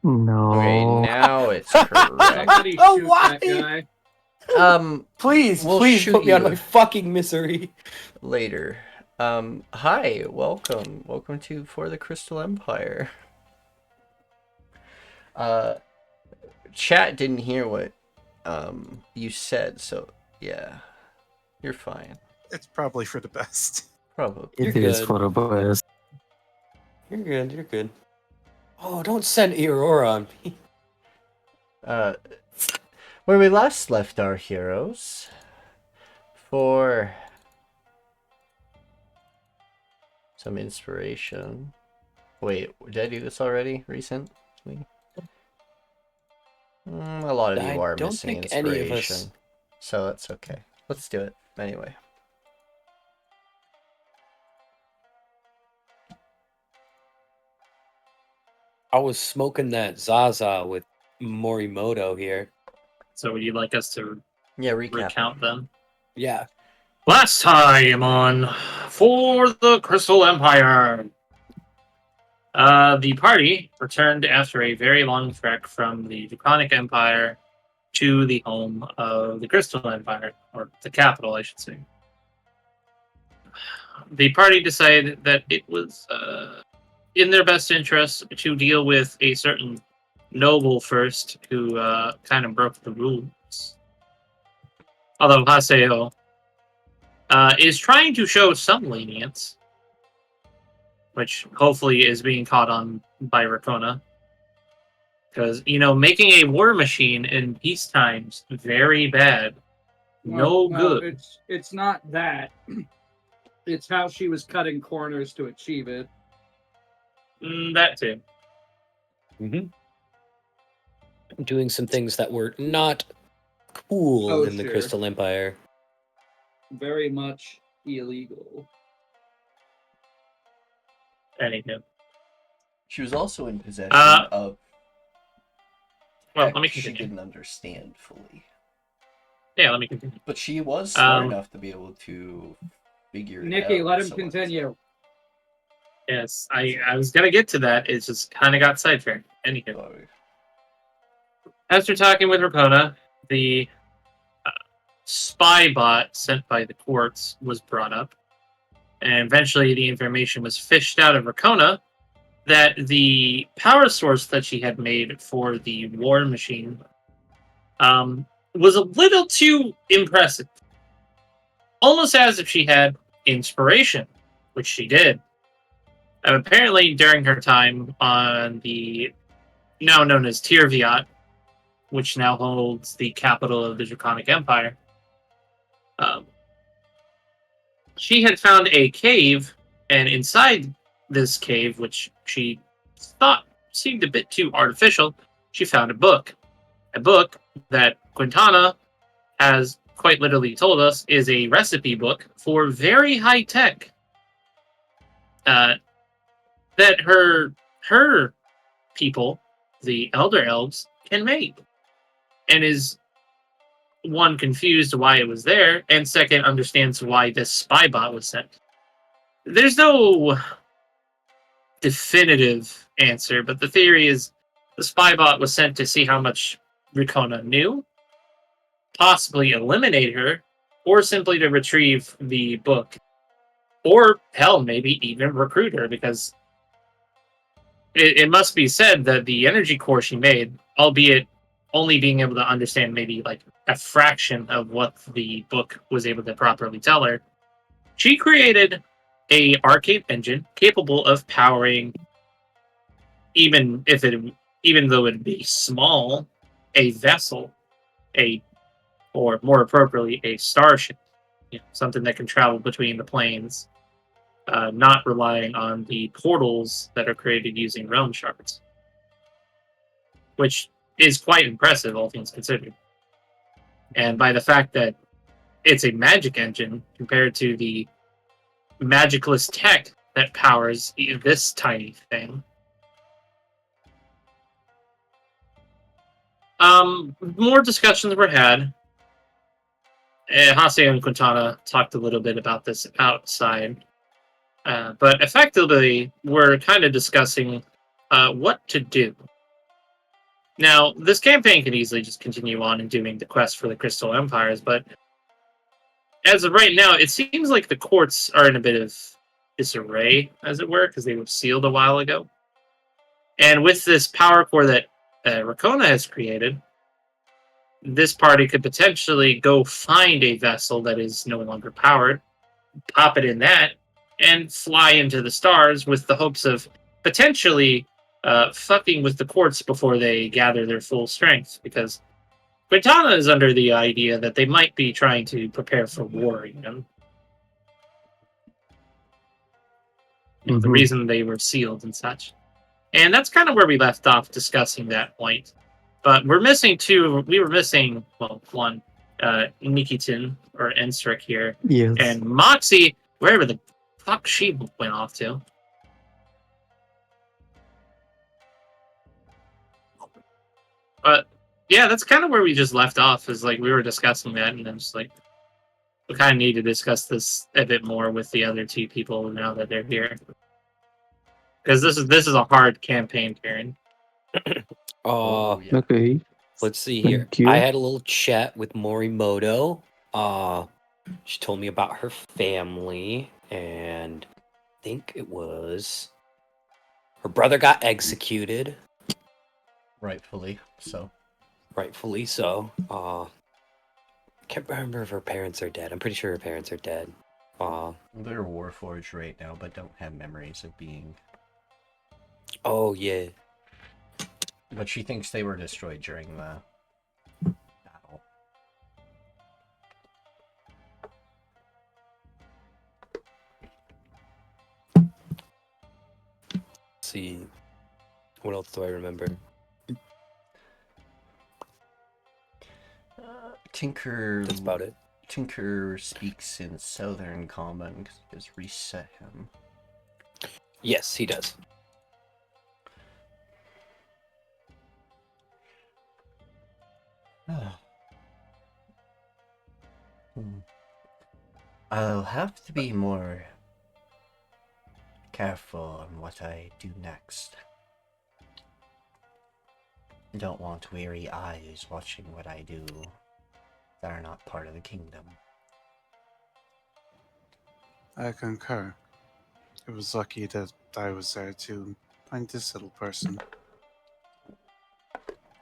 No. Okay, now it's correct. Somebody Oh, shoot why? that guy. Please, We'll please shoot put me out you. of my fucking misery. Later. Hi, welcome. Welcome to For the Crystal Empire. Chat didn't hear what you said, so yeah. You're fine. It's probably for the best. Probably. You're It is good. for the best. You're good, you're good. Oh, don't send Aurora on me. Where we last left our heroes for some inspiration. Wait, did I do this already recently? A lot of you I are don't missing think any of inspiration, us- so that's okay. Let's do it anyway. I was smoking that Zaza with Morimoto here. So would you like us to Yeah, recap. recount them? Yeah. Last time on For the Crystal Empire, the party returned after a very long trek from the Draconic Empire to the home of the Crystal Empire, or the capital, I should say. The party decided that it was in their best interest to deal with a certain noble first who kind of broke the rules. Although Haseo is trying to show some lenience, which hopefully is being caught on by Rakona. Because, making a war machine in peace times, very bad. No good. It's not that. It's how she was cutting corners to achieve it. That too. Mm-hmm. Doing some things that were not cool Oh, in the sure. Crystal Empire. Very much illegal. Anywho. She was also in possession of. Well, tech let me she continue. didn't understand fully, Yeah, let me continue. but she was smart Um, enough to be able to figure it out. Nikki, let him so continue. Yes, I was gonna get to that. It just kind of got sidetracked. Anywho. Sorry. After talking with Rakona, the spy bot sent by the courts was brought up, and eventually the information was fished out of Rakona that the power source that she had made for the war machine was a little too impressive. Almost as if she had inspiration, which she did. And apparently during her time on the now known as Tirviat, which now holds the capital of the Draconic Empire, she had found a cave, and inside this cave, which she thought seemed a bit too artificial, she found a book. A book that Quintana has quite literally told us is a recipe book for very high tech. That her people, the Elder Elves, can make. And is, one, confused why it was there, and second, understands why this spy bot was sent. There's no definitive answer, but the theory is the spy bot was sent to see how much Rakona knew, possibly eliminate her, or simply to retrieve the book. Or, hell, maybe even recruit her, because it must be said that the energy core she made, albeit only being able to understand maybe like a fraction of what the book was able to properly tell her, she created a arcade engine capable of powering, even though it'd be small, a vessel, or more appropriately, a starship, something that can travel between the planes, not relying on the portals that are created using realm shards, which is quite impressive, all things considered. And by the fact that it's a magic engine compared to the magicless tech that powers this tiny thing. More discussions were had. Haseo and Quintana talked a little bit about this outside. But effectively, we're kind of discussing what to do. Now, this campaign could easily just continue on and doing the quest for the Crystal Empires, but as of right now, it seems like the courts are in a bit of disarray, as it were, because they were sealed a while ago. And with this power core that Rakona has created, this party could potentially go find a vessel that is no longer powered, pop it in that, and fly into the stars with the hopes of potentially fucking with the courts before they gather their full strength. Because Quintana is under the idea that they might be trying to prepare for war, you know? The reason they were sealed and such. And that's kind of where we left off discussing that point. But we're missing two. We were missing, well, one, Nikityn or Enseric here. Yes. And Moxie, wherever the fuck she went off to. But yeah, that's kind of where we just left off. Is like we were discussing that, and then just like we kind of need to discuss this a bit more with the other two people now that they're here, because this is a hard campaign, Karen. Yeah. Okay. Let's see here. Thank you. I had a little chat with Morimoto. She told me about her family, and I think it was her brother got executed. Rightfully so. Rightfully so. Can't remember if her parents are dead. I'm pretty sure her parents are dead. They're Warforged right now, but don't have memories of being. Oh yeah. But she thinks they were destroyed during the battle. Let's see. What else do I remember? Tinker. That's about it. Tinker speaks in Southern Common because you just reset him. Yes, he does. I'll have to be more careful on what I do next. Don't want weary eyes watching what I do that are not part of the kingdom. I concur. It was lucky that I was there to find this little person.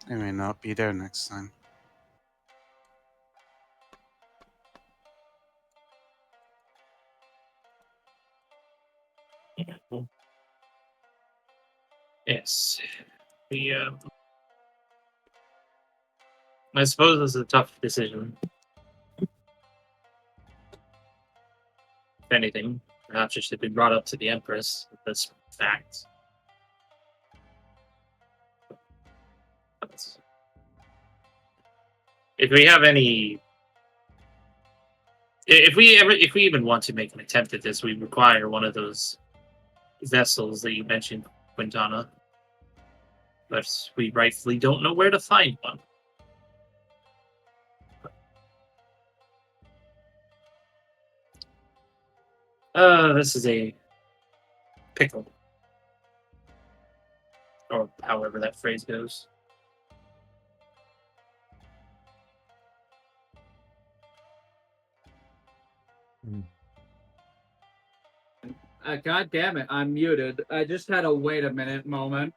I may not be there next time. Yes. I suppose this is a tough decision. If anything, perhaps it should be brought up to the Empress with this fact. But if we have any, if we even want to make an attempt at this, we require one of those vessels that you mentioned, Quintana. But we rightfully don't know where to find one. This is a pickle. Or however that phrase goes. God damn it, I'm muted. I just had a wait a minute moment.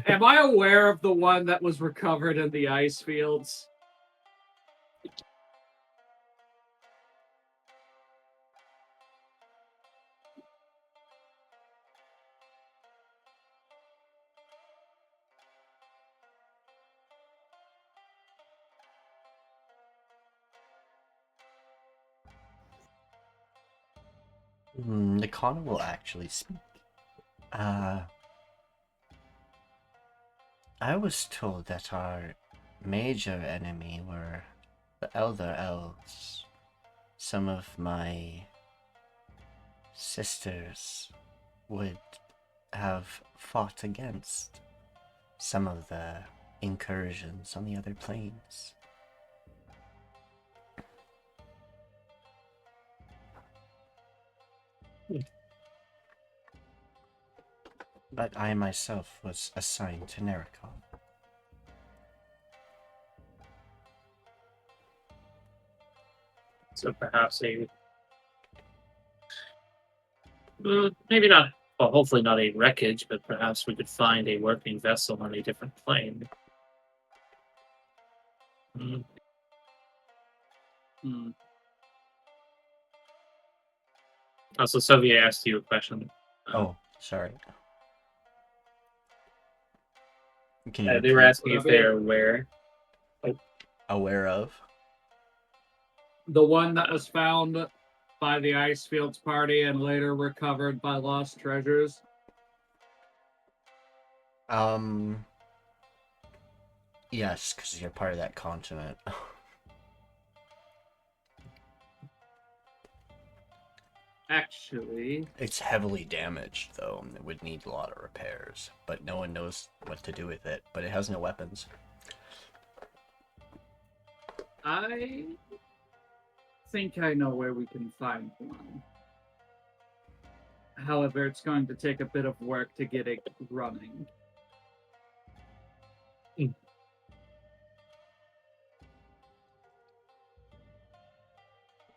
Am I aware of the one that was recovered in the ice fields? Nikana will actually speak. I was told that our major enemy were the Elder Elves. Some of my sisters would have fought against some of the incursions on the other planes. But I myself was assigned to Nericon. So perhaps maybe not, well, hopefully not a wreckage, but perhaps we could find a working vessel on a different plane. Hmm. Also, Soviet asked you a question. Oh, sorry. Can you They were repeat? asking if they're aware. Aware of? The one that was found by the Icefields party and later recovered by lost treasures. Yes, because you're part of that continent. Actually, It's heavily damaged, though. It would need a lot of repairs, but no one knows what to do with it. But it has no weapons. I think I know where we can find one. However, it's going to take a bit of work to get it running.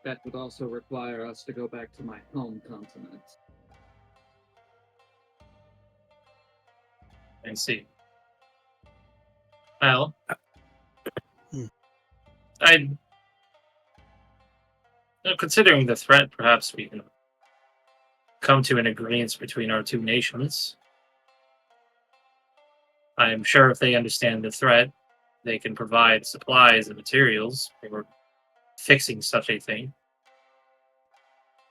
That would also require us to go back to my home continent. I see. Well, considering the threat, perhaps we can come to an agreement between our two nations. I'm sure if they understand the threat, they can provide supplies and materials for fixing such a thing.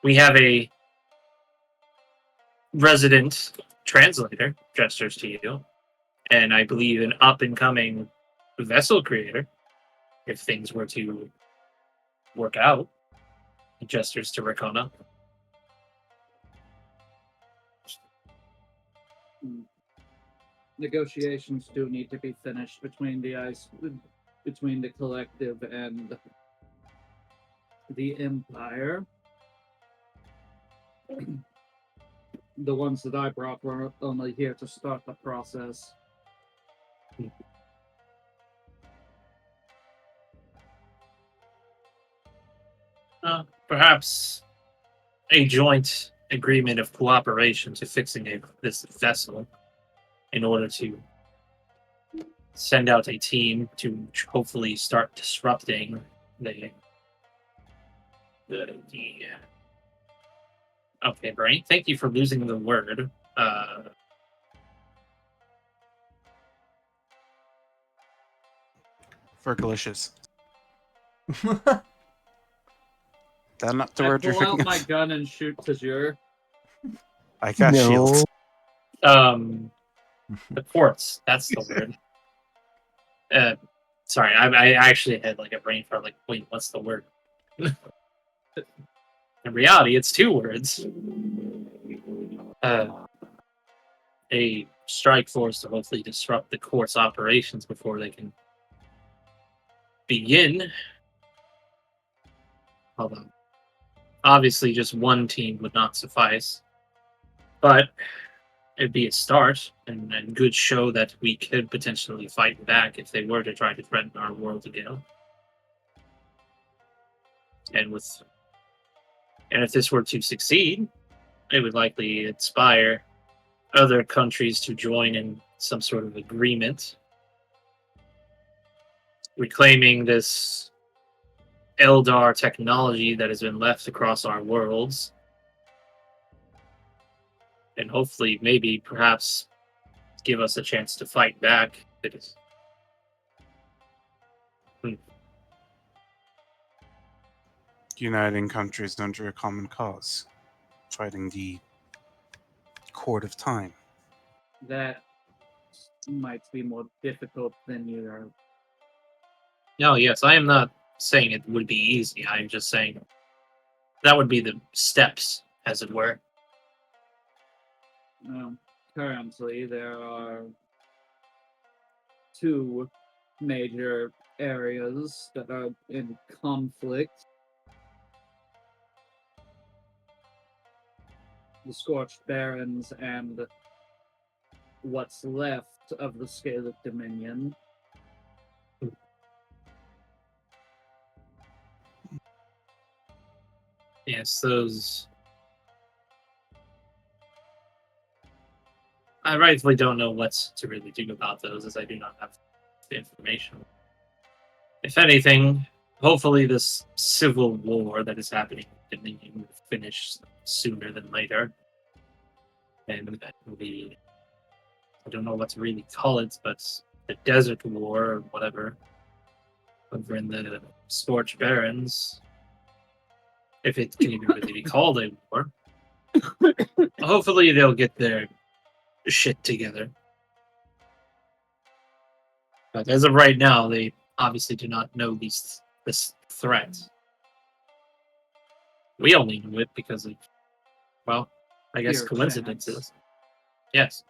We have a resident translator, gestures to you, and I believe an up-and-coming vessel creator, if things were to work out. Gestures to Rakona. Negotiations do need to be finished between the collective and the Empire. The ones that I brought were only here to start the process. Perhaps a joint agreement of cooperation to fixing this vessel in order to send out a team to hopefully start disrupting the okay, Bernie, thank you for losing the word. Fergalicious. That not the I word you're pull out thinking my of? gun and shoot Tashure. I got shields. The ports, that's the word. Sorry, I actually had like a brain fart, like, wait, what's the word? In reality, it's two words. A strike force to hopefully disrupt the court's operations before they can begin. Hold on. Obviously, just one team would not suffice, but it'd be a start and a good show that we could potentially fight back if they were to try to threaten our world again. And if this were to succeed, it would likely inspire other countries to join in some sort of agreement, reclaiming this Eldar technology that has been left across our worlds, and hopefully, maybe, perhaps, give us a chance to fight back. Uniting countries under a common cause. Fighting the Court of Time. That might be more difficult than you are. No, yes, I am not saying it would be easy. I'm just saying that would be the steps, as it were. Currently, there are two major areas that are in conflict. The Scorched Barrens and what's left of the Scalic Dominion. Yes, those. I rightfully don't know what to really do about those, as I do not have the information. If anything, hopefully this civil war that is happening in Dominion will finish sooner than later. And the, I don't know what to really call it, but the Desert War or whatever, over in the Scorched Barrens, if it can even really be called a war. Hopefully they'll get their shit together. But as of right now, they obviously do not know this threat. We only knew it because of, well, I guess Pure coincidences. chance. Yes.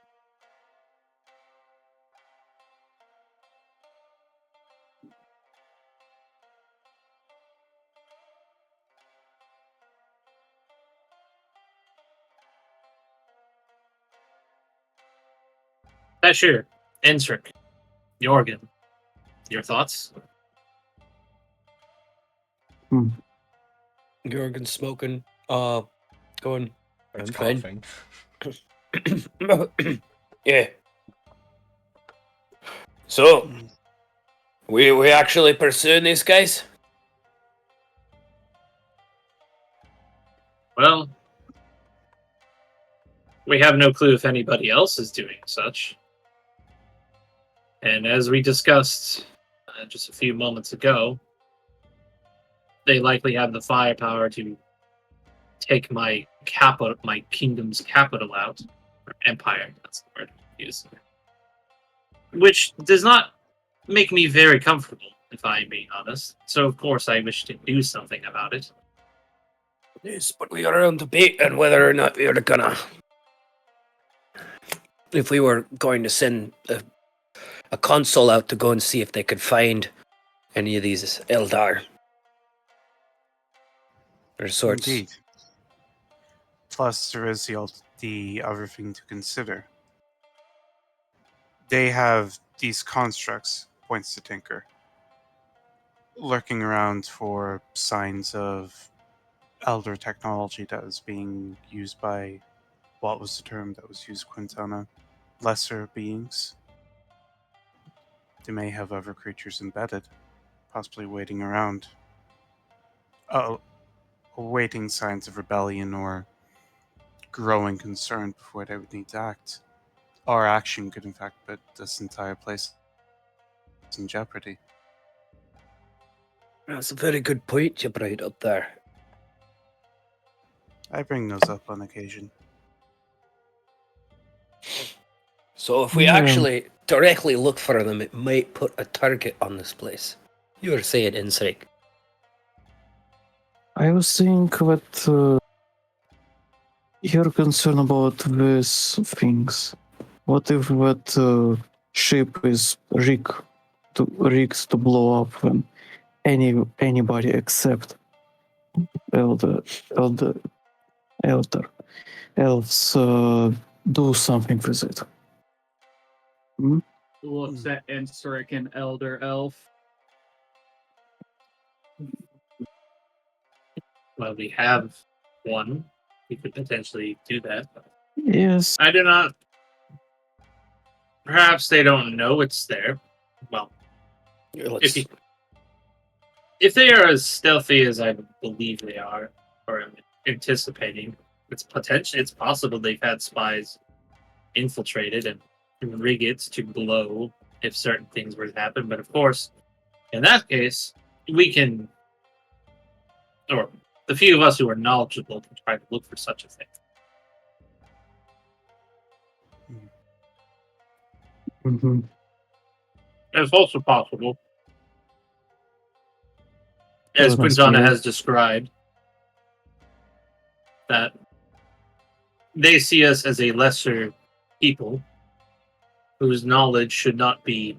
Tashure, Enseric, Jørgen, your thoughts? Jørgen smoking. Going. It's I'm fine. coughing. Yeah. So, we actually pursuing these guys? Well, we have no clue if anybody else is doing such. And as we discussed just a few moments ago, they likely have the firepower to take my capital, my kingdom's capital out, or empire. That's the word I use. Which does not make me very comfortable, if I'm being honest. So of course I wish to do something about it. Yes, but we are on debate on whether or not we are gonna. If we were going to send a consul out to go and see if they could find any of these Eldar or sorts. Indeed. Plus, there is the other thing to consider. They have these constructs, points to Tinker, lurking around for signs of elder technology that is being used by, what was the term that was used, Quintana? Lesser beings. They may have other creatures embedded, possibly waiting around, awaiting signs of rebellion or growing concern before they would need to act. Our action could in fact put this entire place in jeopardy. That's a very good point you brought up there. I bring those up on occasion. So if we actually directly look for them, it might put a target on this place. You were saying, Enseric. I was thinking that you're concerned about these things. What if that ship is rigged to blow up when anybody except elder elves do something with it? Looks at Enseric and Elder Elf. Well, we have one. We could potentially do that. Yes. I do not. Perhaps they don't know it's there. Well, if they are as stealthy as I believe they are, or am anticipating, it's possible they've had spies infiltrated and rig it to blow if certain things were to happen. But of course, in that case, we can, or the few of us who are knowledgeable can try to look for such a thing. Mm-hmm. It's also possible, as Quintana has described, that they see us as a lesser people whose knowledge should not be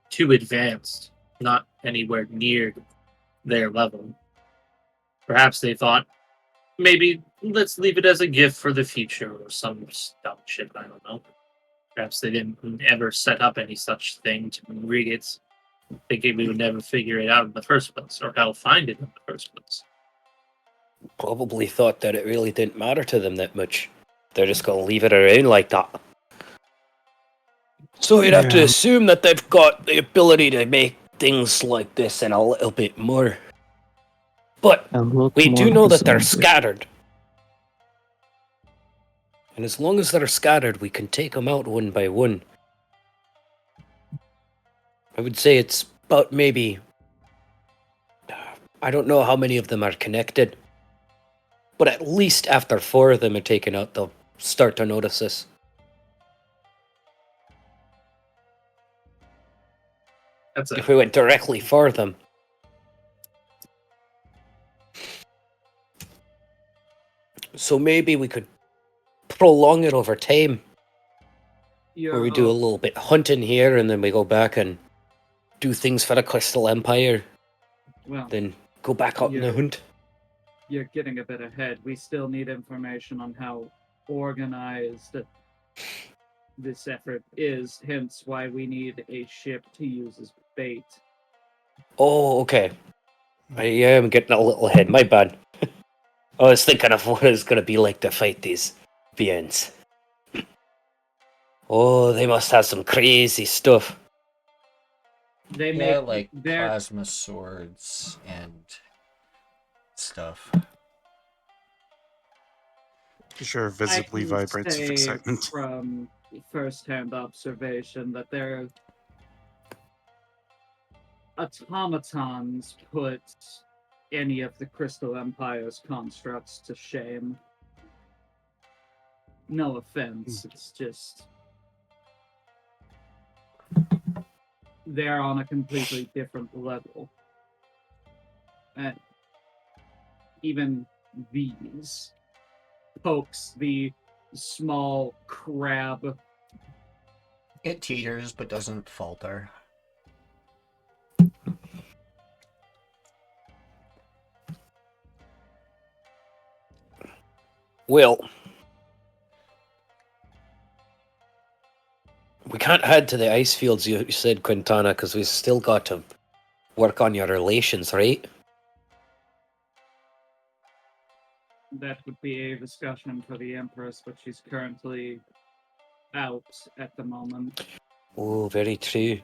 too advanced, not anywhere near their level. Perhaps they thought, maybe let's leave it as a gift for the future or some dumb shit, I don't know. Perhaps they didn't ever set up any such thing to rig it, thinking we would never figure it out in the first place, or how to find it in the first place. Probably thought that it really didn't matter to them that much. They're just gonna leave it around like that. So you'd have to Yeah. assume that they've got the ability to make things like this and a little bit more. But And a lot we more do know that they're presumably. scattered. And as long as they're scattered, we can take them out one by one. I would say it's about maybe... I don't know how many of them are connected. But at least after 4 of them are taken out, they'll start to notice this. That's If a we went directly for them. So maybe we could prolong it over time. Where we do a little bit hunting here and then we go back and do things for the Crystal Empire. Well, Then go back out on the Yeah. hunt. you're getting a bit ahead. We still need information on how organized this effort is, hence why we need a ship to use as bait. Oh, okay. I am getting a little ahead. My bad. I was thinking of what it's going to be like to fight these beings. Oh, they must have some crazy stuff. They Yeah, make like their plasma swords and stuff. Tashure I visibly can vibrates with say excitement. from first-hand observation that their automatons put any of the Crystal Empire's constructs to shame. No offense, it's just they're on a completely different level. And even these pokes the small crab. It teeters but doesn't falter. Well, we can't head to the ice fields, you said, Quintana, because we've still got to work on your relations, right? That would be a discussion for the Empress, but she's currently out at the moment. Oh, very true.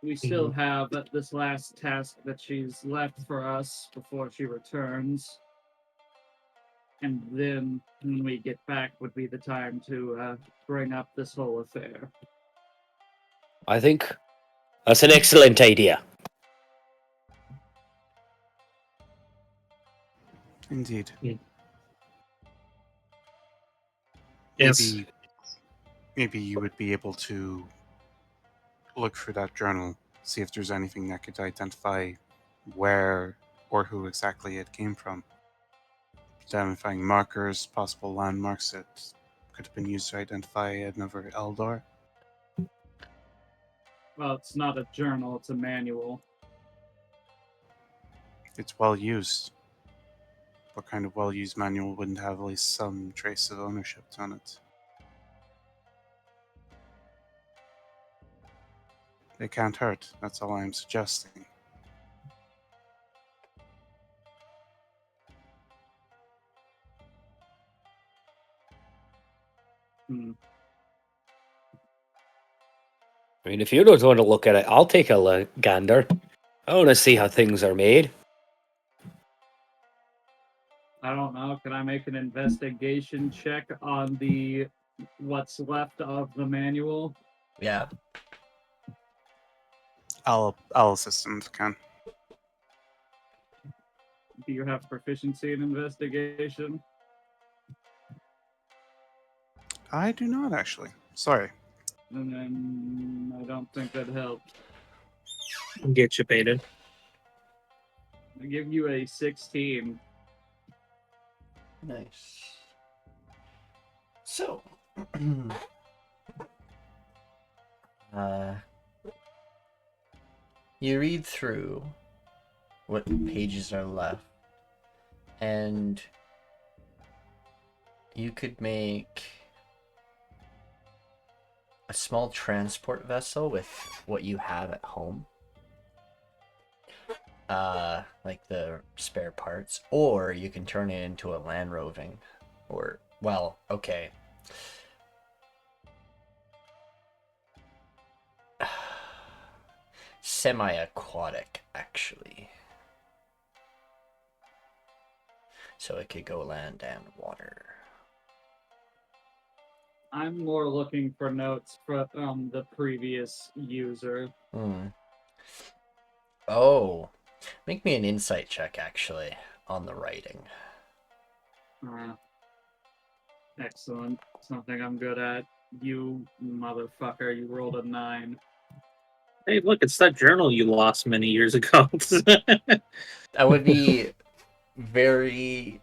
We still have this last task that she's left for us before she returns. And then when we get back would be the time to bring up this whole affair. I think that's an excellent idea. Indeed. yes. Maybe you would be able to look through that journal, see if there's anything that could identify where or who exactly it came from. Identifying markers, possible landmarks that could have been used to identify another Eldar. Well, it's not a journal, it's a manual. It's well used. What kind of well used manual wouldn't have at least some trace of ownership on it? They can't hurt, that's all I'm suggesting. Hmm. I mean, if you don't want to look at it, I'll take a gander. I want to see how things are made. I don't know. Can I make an investigation check on the what's left of the manual? Yeah. I'll assist them if I can. Do you have proficiency in investigation? I do not actually. Sorry. And then I don't think that helped. Get you baited. I give you a 16. Nice. So, you read through what pages are left, and you could make a small transport vessel with what you have at home. Like the spare parts, or you can turn it into a land roving, or, well, okay. Semi-aquatic, actually. So it could go land and water. I'm more looking for notes from the previous user. Oh, make me an insight check, actually, on the writing. Excellent. Something I'm good at. You motherfucker, you rolled a 9. Hey, look, it's that journal you lost many years ago. That would be very,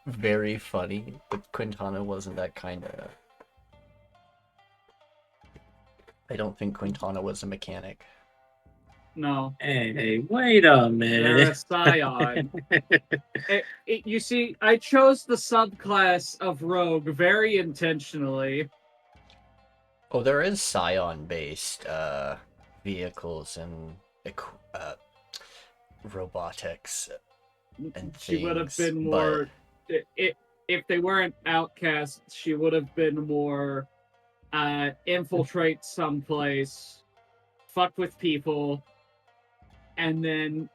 very funny, but Quintana wasn't that kind of... I don't think Quintana was a mechanic. No. Hey, wait a They're a minute. scion. You see, I chose the subclass of rogue very intentionally. Oh, there is Scion-based vehicles and robotics and She would have things, been more... If they weren't outcasts, she would have been more infiltrate someplace, fuck with people, and then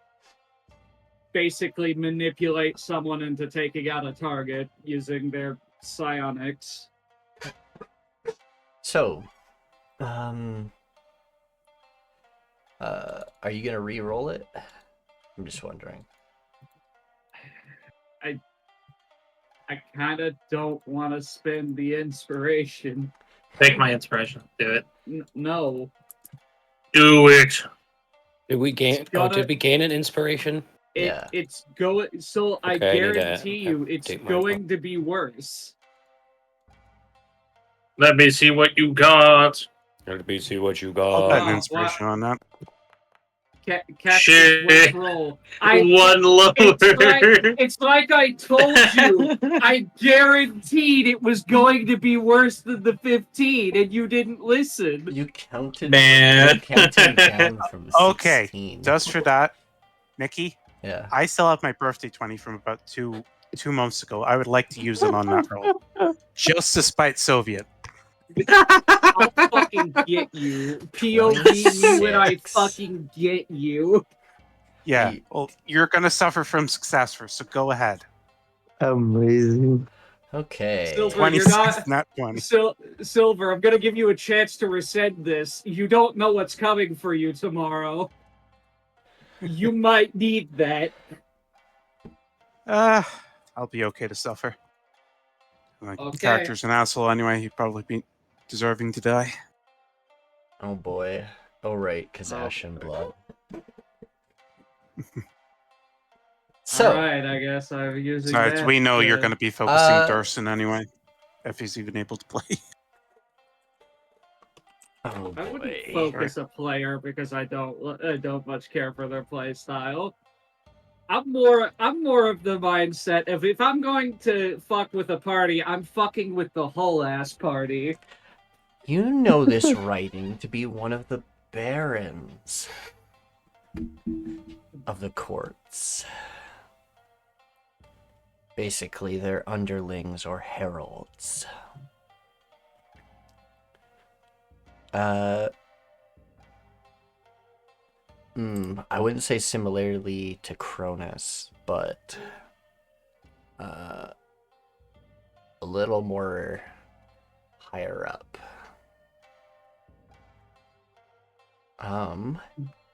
basically manipulate someone into taking out a target using their psionics. So, are you gonna re-roll it? I'm just wondering. I kind of don't want to spend the inspiration. Take my inspiration. Do it. No. Do it. Did we gain? Did we gain an inspiration? Yeah. It's going. So Okay, I I need to guarantee you, it's take mine going to be worse. Let me see what you got. Let me see what you I'll got. bet an inspiration on that. Shit. Let's roll. One lower. It's like I told you. I guaranteed it was going to be worse than the 15, and you didn't listen. You counted, Man. You're counting down from 16. Okay, just for that, Nikki, Yeah. I still have my birthday 20 from about two months ago. I would like to use them on that roll. Just to spite Soviet. I'll fucking get you. POV me when I 26. fucking get you. Yeah, well, you're going to suffer from success first, so go ahead. Amazing. Okay. Silver, 26, not 20. Silver, I'm gonna give you a chance to rescind this. You don't know what's coming for you tomorrow. You might need that. I'll be okay to suffer. My character's an asshole anyway. He'd probably be deserving to die. Oh boy. Oh right, because ash and blood. So, Alright, I guess I'm using Sorry, that. we know you're going to be focusing Durson anyway, if he's even able to play. oh I wouldn't boy. focus a player because I don't much care for their play style. I'm more of the mindset of if I'm going to fuck with a party, I'm fucking with the whole ass party. You know this writing to be one of the barons of the courts. Basically, they're underlings or heralds. I wouldn't say similarly to Cronus, but a little more higher up.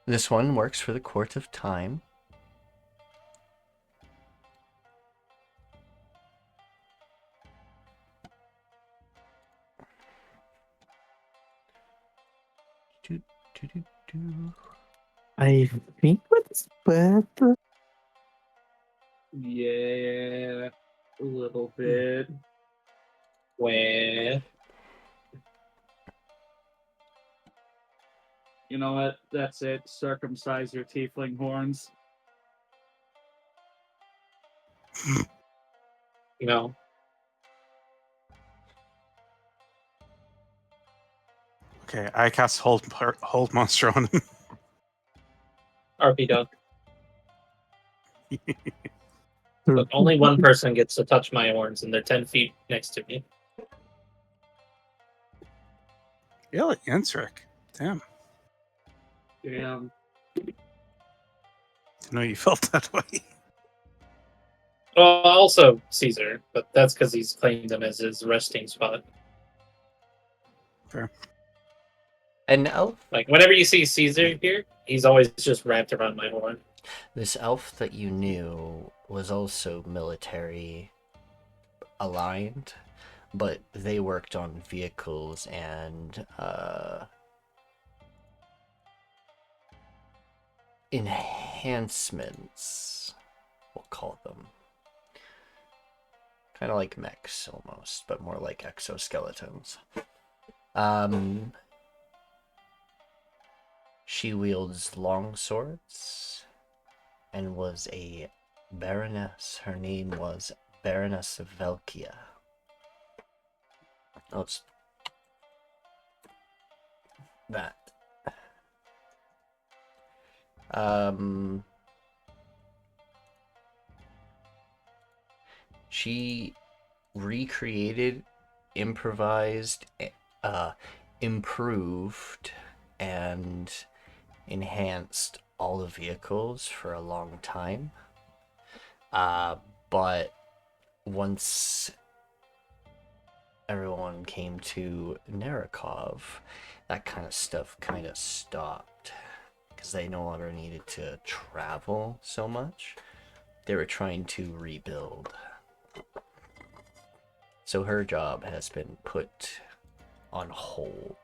This one works for the Court of Time. I think that's better. Yeah, a little bit. Well, You know what? That's it. Circumcise your tiefling horns. you know. Okay, I cast hold monster on him. RP dog. But only one person gets to touch my horns, and they're 10 feet next to me. Yeah, like Enseric. Damn. Yeah. Didn't know you felt that way. Well, also Caesar, but that's because he's claimed him as his resting spot. Fair. An elf? Like, whenever you see Caesar here, he's always just wrapped around my horn. This elf that you knew was also military aligned, but they worked on vehicles and enhancements, we'll call them. Kind of like mechs almost, but more like exoskeletons. She wields long swords and was a baroness. Her name was Baroness of Velkia. Oh, it's that. She recreated, improvised, improved, and enhanced all the vehicles for a long time. But once everyone came to Narikov, that kind of stuff kind of stopped because they no longer needed to travel so much. They were trying to rebuild. So her job has been put on hold.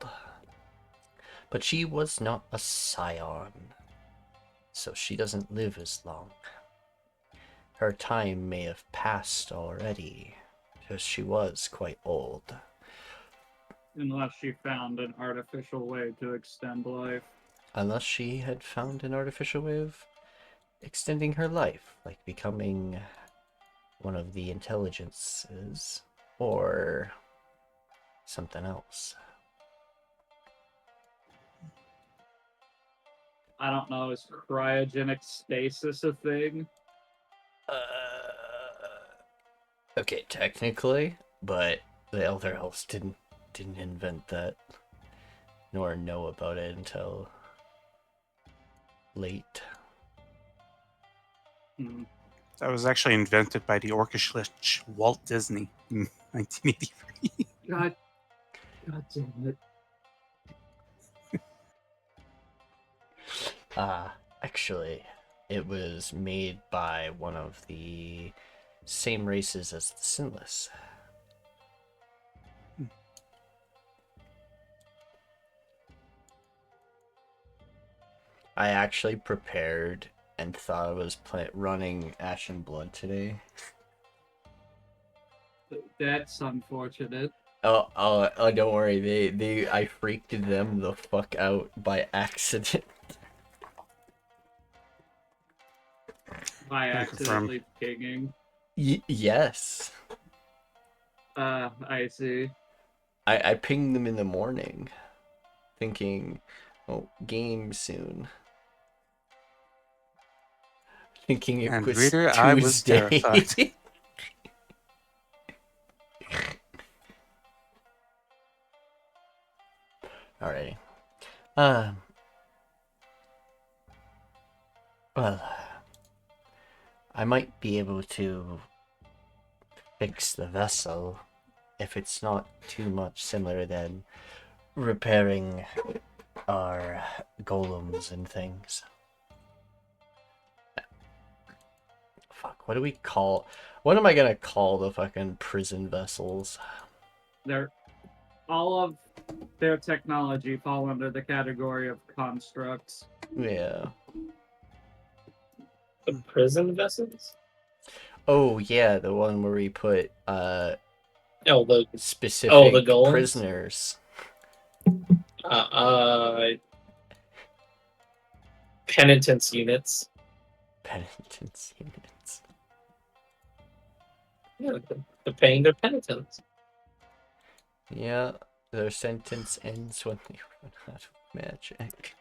But she was not a scion, so she doesn't live as long. Her time may have passed already, because she was quite old. Unless she found an artificial way to extend life. Unless she had found an artificial way of extending her life, like becoming one of the intelligences, or something else. I don't know, is cryogenic stasis a thing? Okay, technically, but the Elder Elves didn't invent that, nor know about it until late. That was actually invented by the orcish lich Walt Disney in 1983. God damn it. Actually, it was made by one of the same races as the Sinless. I actually prepared and thought I was running Ash and Blood today. That's unfortunate. Oh, don't worry. I freaked them the fuck out by accident. By Can confirm. accidentally pinging. Yes. I see. I pinged them in the morning, thinking, oh, game soon. Thinking it And was reader, Tuesday. I was terrified. Alrighty. Well, I might be able to fix the vessel if it's not too much similar than repairing our golems and things. Fuck, what am I gonna call the fucking prison vessels? All of their technology fall under the category of constructs. Yeah. The prison vessels? Oh yeah, the one where we put the specific golems? prisoners. Penitence units. Penitence units. Yeah, they're paying their penitence. Yeah, Their sentence ends when they run out of magic.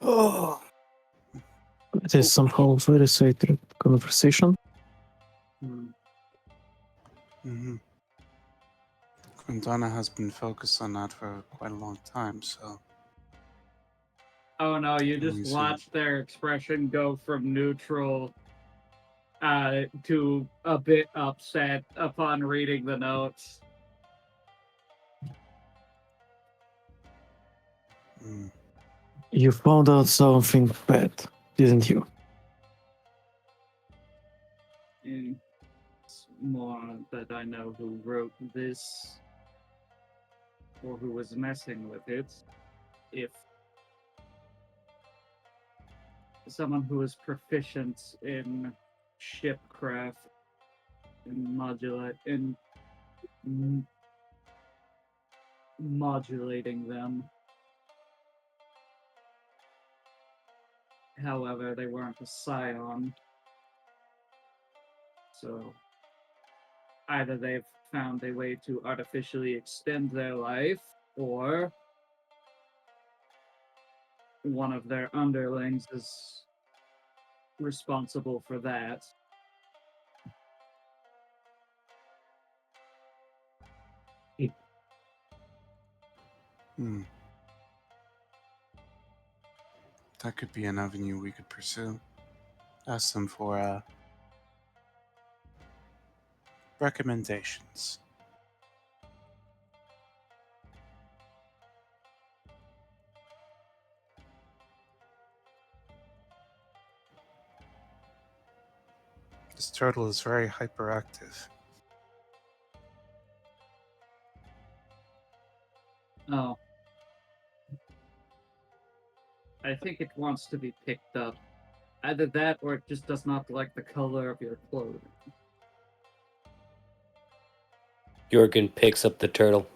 Oh. It is somehow very sacred conversation. Mm-hmm. Quintana has been focused on that for quite a long time, so Oh no, you Let me just see. watch their expression go from neutral to a bit upset upon reading the notes. mm, You found out something bad, didn't you? It's more that I know who wrote this or who was messing with it. If someone who is proficient in shipcraft and modulating them. However, they weren't a scion. So either they've found a way to artificially extend their life, or one of their underlings is responsible for that. hmm. That could be an avenue we could pursue. Ask them for recommendations. This turtle is very hyperactive. Oh. I think it wants to be picked up. Either that or it just does not like the color of your clothing. Jørgen picks up the turtle.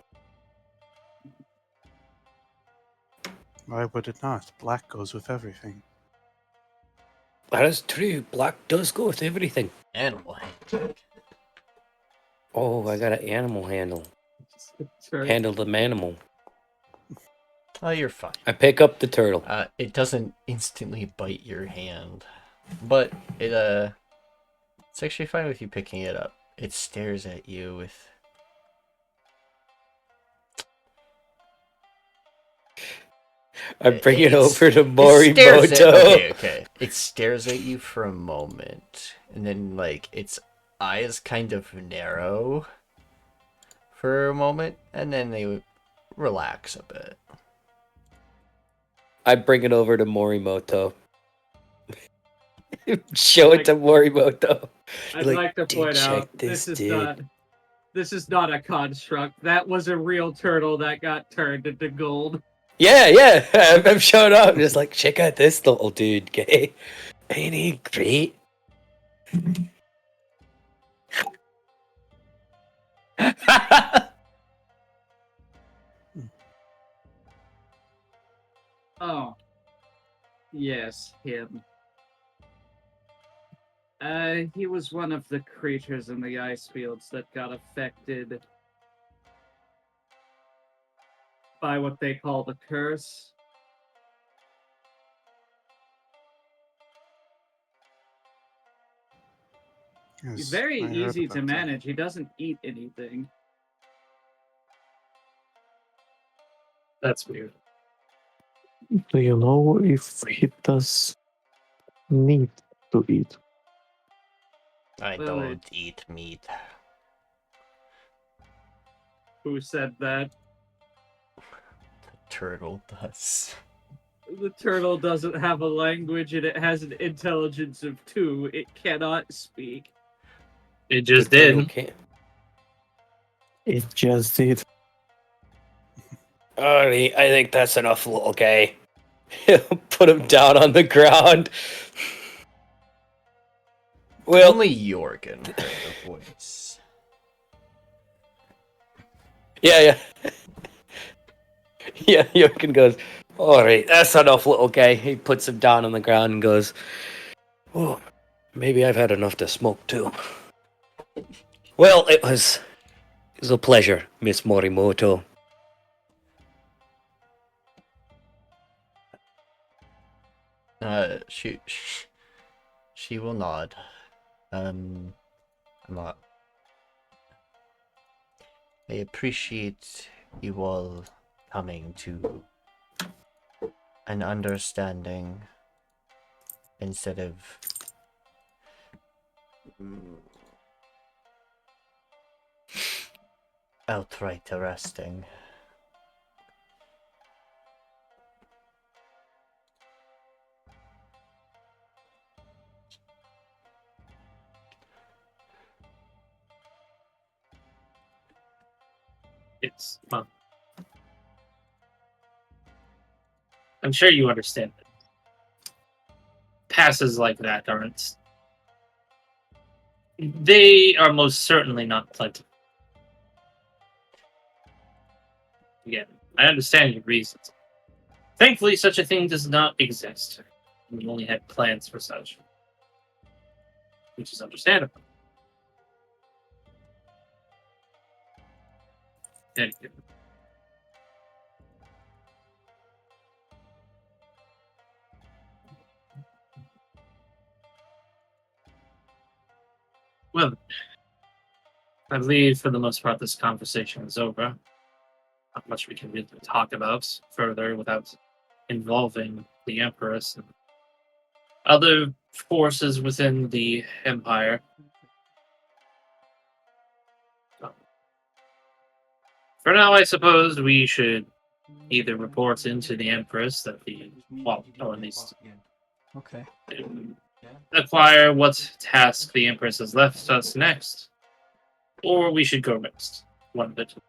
Why would it not? Black goes with everything. That is true. Black does go with everything. Animal handling. Oh, I got an animal handle. Turtle. Handle the manimal. Oh, you're fine. I pick up the turtle. It doesn't instantly bite your hand, but it's actually fine with you picking it up. It stares at you with. I bring it It's- over to It stares at, Morimoto. okay. It stares at you for a moment, and then like its eyes kind of narrow for a moment, and then they relax a bit. I bring it over to Morimoto. Show it to Morimoto. I'd Like, like to "Dude, point check out this, this is dude." not a construct. That was a real turtle that got turned into gold. Yeah. I'm showing up. Just like, check out this little dude, okay? Ain't he great? Oh. Yes, him. He was one of the creatures in the ice fields that got affected by what they call the curse. He's Yes, very I heard easy about to that. manage. He doesn't eat anything. That's weird. Do you know if he does need to eat? I Well, don't eat meat. Who said that? Turtle does. The turtle doesn't have a language and it has an intelligence of 2. It cannot speak. It just The turtle did. can't- It just did. Alright, I think that's enough, little guy. Put him down on the ground. Well, Only Jørgen heard the voice. yeah. Yeah, Jørgen goes, all right, that's enough, little guy. He puts him down on the ground and goes, oh, maybe I've had enough to smoke too. Well, it was a pleasure, Miss Morimoto. She will nod. I'm not. I appreciate you all coming to an understanding instead of outright arresting. It's well, I'm sure you understand that passes like that aren't. They are most certainly not plentiful. Again, I understand your reasons. Thankfully, such a thing does not exist. We only had plans for such, which is understandable. Anyway. Well, I believe for the most part this conversation is over. Not much we can really talk about further without involving the Empress and other forces within the Empire. For now, I suppose we should either report into the Empress that or at least Okay. acquire what task the Empress has left us next, or we should go rest. One of the two.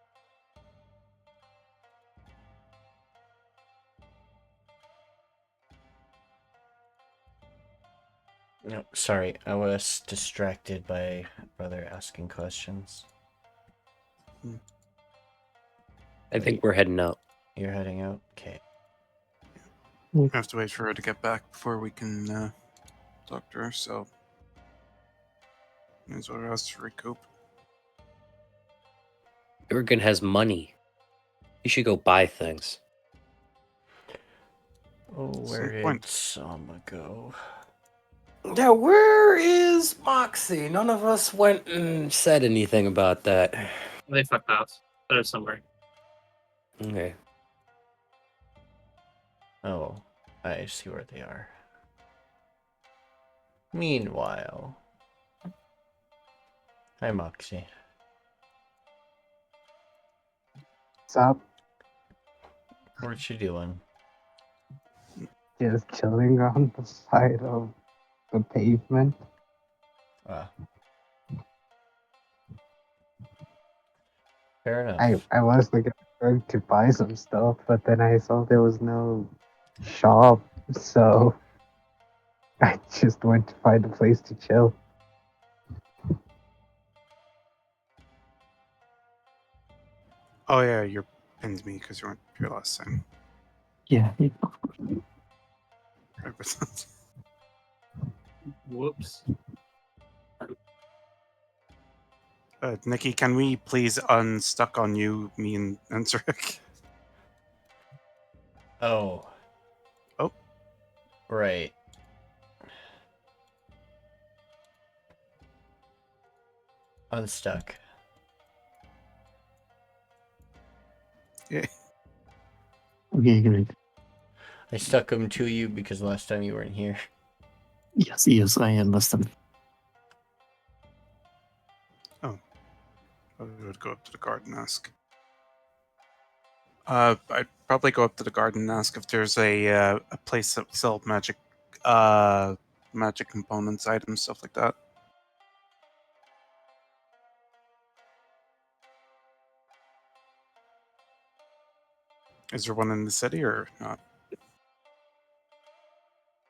No, sorry, I was distracted by brother asking questions. I think we're heading out. You're heading out? Okay. We have to wait for her to get back before we can talk to her, so as well as to recoup. Jørgen has money. You should go buy things. Oh, where did Sama go? Yeah, where is Moxie? None of us went and said anything about that. They fucked off. They're somewhere. Okay. Oh, I see where they are. Meanwhile... Hi, Moxie. What's up? What you doing? Just chilling on the side of the pavement. Fair enough. I was going to buy some stuff, but then I saw there was no shop, so I just went to find a place to chill. Oh yeah, you pinned me because you weren't here last time. Yeah. Right, but- Whoops. Nikki, can we please unstuck on you, me and Enseric? Oh. Oh. Right. Unstuck. Yeah. Okay, great. I stuck him to you because last time you weren't here. Yes, I understand. I would go up to the guard and ask. I'd probably go up to the guard and ask if there's a place that sells magic components, items, stuff like that. Is there one in the city or not?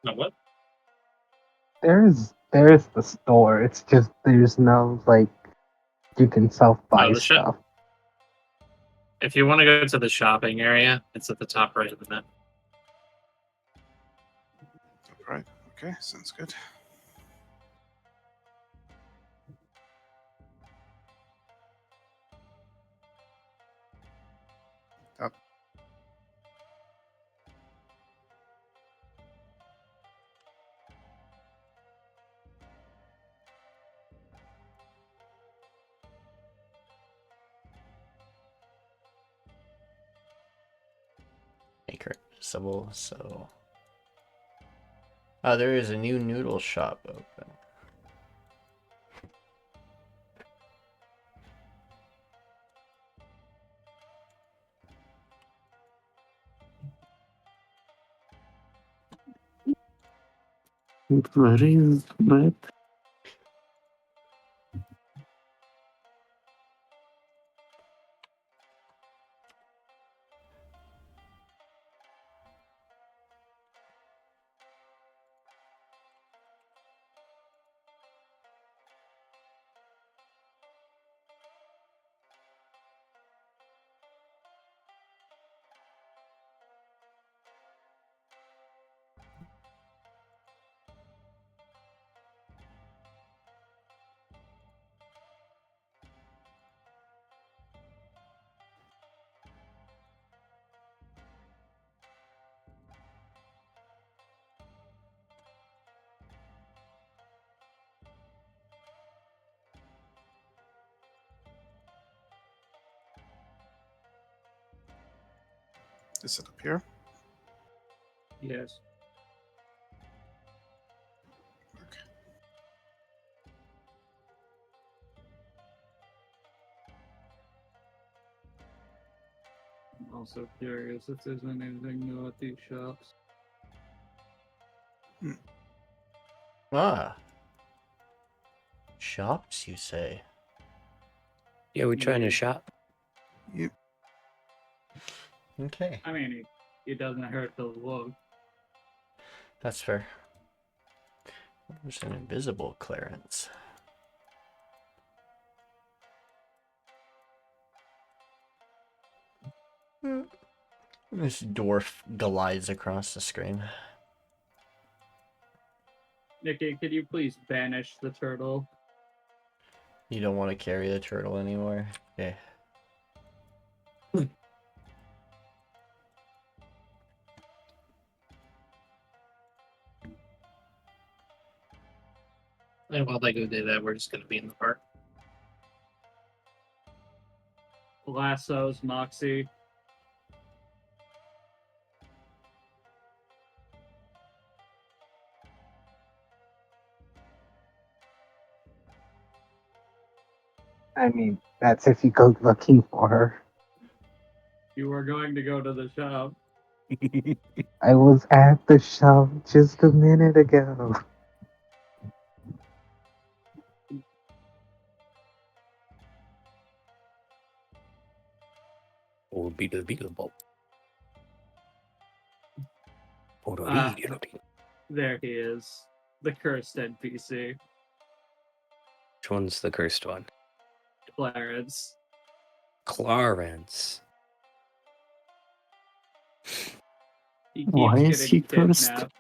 No, what? There's there's the store. It's just there's no like you can self-buy the shop. stuff. If you want to go to the shopping area, it's at the top right of the map. Right. Okay, sounds good. Up. Make her accessible, so... Oh, there is a new noodle shop open. Where is that? Is it up here? Yes. Okay. I'm also curious if there's anything new at these shops. Ah. Shops, you say? Yeah, we trying Yeah. to shop. Yep. Okay, I mean, it doesn't hurt to look. that's fair. There's an invisible clearance. This dwarf glides across the screen. Nikki, could you please banish the turtle? You don't want to carry the turtle anymore? Okay. And while they go do that, we're just going to be in the park. Lassos, Moxie. I mean, that's if you go looking for her. You were going to go to the shop. I was at the shop just a minute ago. Or beetle. Ah. There he is. The cursed NPC. Which one's the cursed one? Clarence. Clarence. He Why keeps is getting he cursed? kidnapped.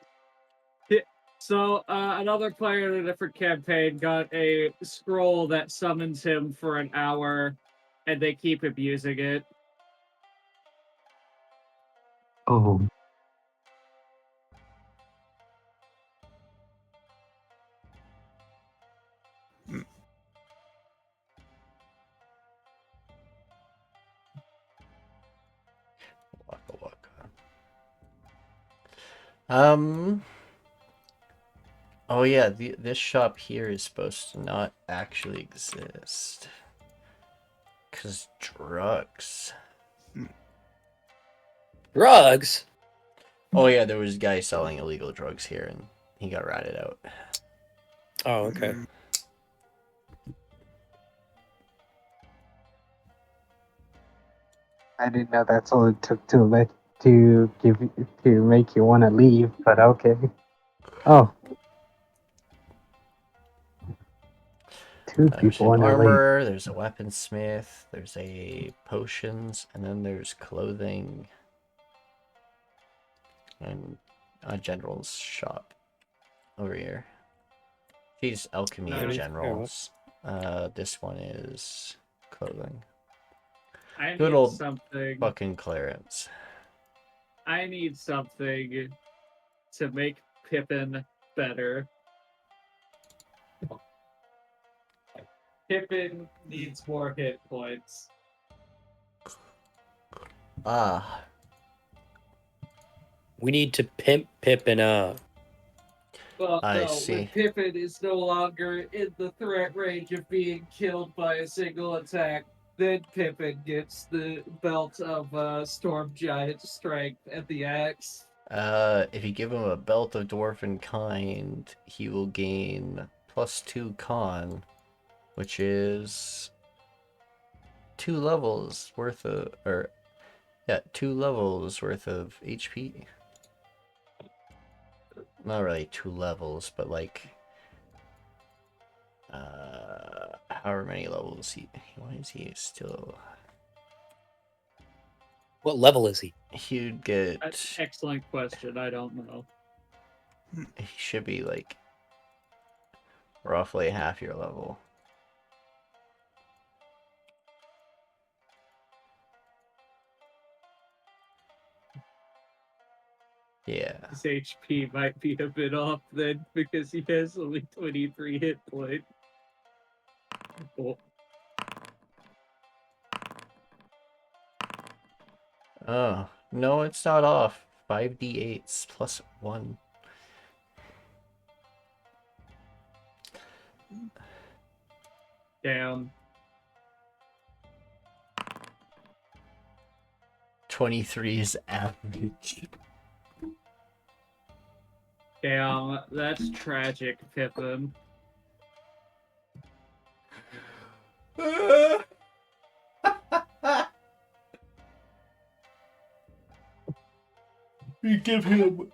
So, another player in a different campaign got a scroll that summons him for an hour, and they keep abusing it. Oh, Waka waka. Oh yeah, this shop here is supposed to not actually exist. 'Cause drugs. Drugs? Oh yeah, there was a guy selling illegal drugs here and he got ratted out. Oh, okay. I didn't know that's all it took to make you want to leave, but okay. Oh, two There's people an on a lake. armor, there's a weaponsmith, there's a potions, and then there's clothing and a general's shop over here. These alchemy and Nice. generals. This one is clothing. I Good need old something. fucking clearance. I need something to make Pippin better. Pippin needs more hit points. Ah, We need to pimp Pippin up. Well, I no, see. when Pippin is no longer in the threat range of being killed by a single attack, then Pippin gets the belt of Storm Giant Strength and the axe. if you give him a belt of dwarven kind, he will gain +2 con, which is 2 levels worth of, or yeah, 2 levels worth of HP. Not really 2 levels, but like, however many levels why is he still? What level is he? He'd get, That's an excellent question. I don't know. he should be like roughly half your level. Yeah. His HP might be a bit off then because he has only 23 hit points. Oh, Oh, no, it's not off. 5d8s +1. damn. 23 is average. Damn, that's tragic, Pippin. We give him.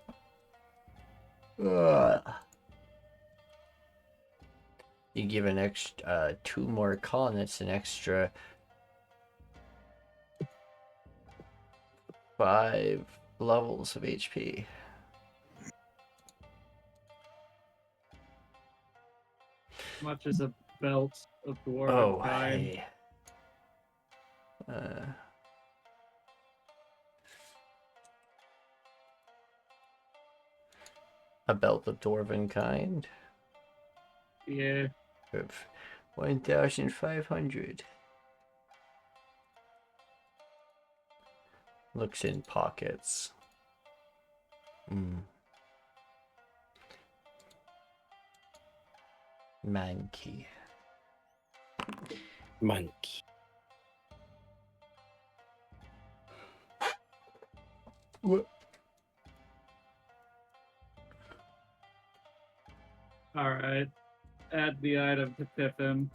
You give an extra 2 more con. It's an extra 5 levels of HP. Much as a belt of dwarven Oh, kind. hey. A belt of dwarven kind. Yeah. Of 1,500. Looks in pockets. Monkey. Monkey. What? Alright. Add the item to Pippin.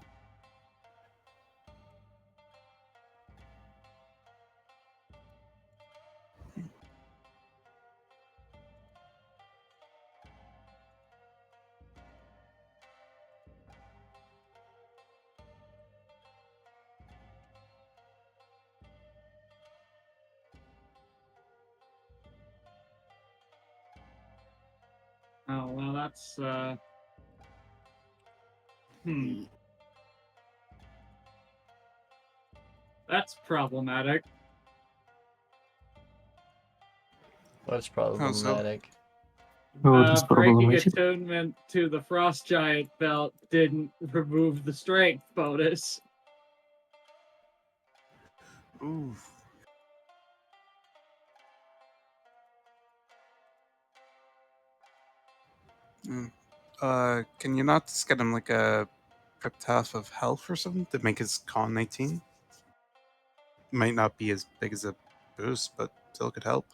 Oh, well, that's, That's problematic. What's problematic? Oh, that's Breaking problematic. attunement to the Frost Giant belt didn't remove the strength bonus. Ooh. Can you not just get him like a cryptoph of health or something to make his con 19? Might not be as big as a boost, but still could help.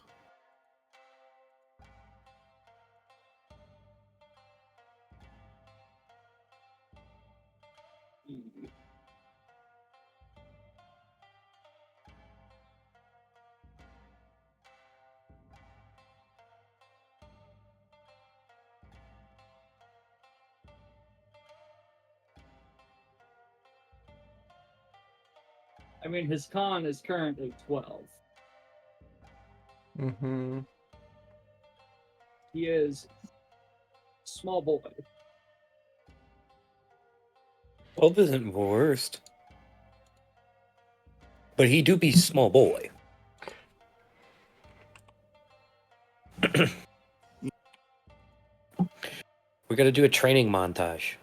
I mean, his con is currently 12. Mm-hmm. He is small boy. 12 isn't worst. But he do be small boy. We gotta do a training montage.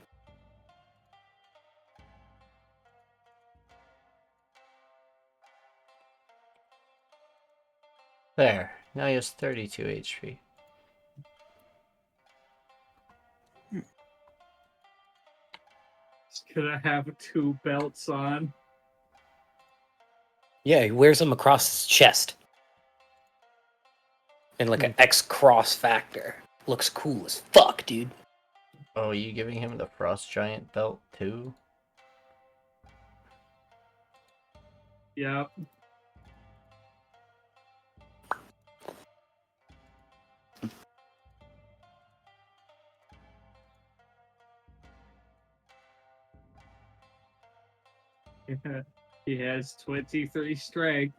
There. Now he has 32 HP. He's gonna have 2 belts on. Yeah, he wears them across his chest. And like an X cross factor. Looks cool as fuck, dude. Oh, are you giving him the Frost Giant belt too? Yep. He has 23 strength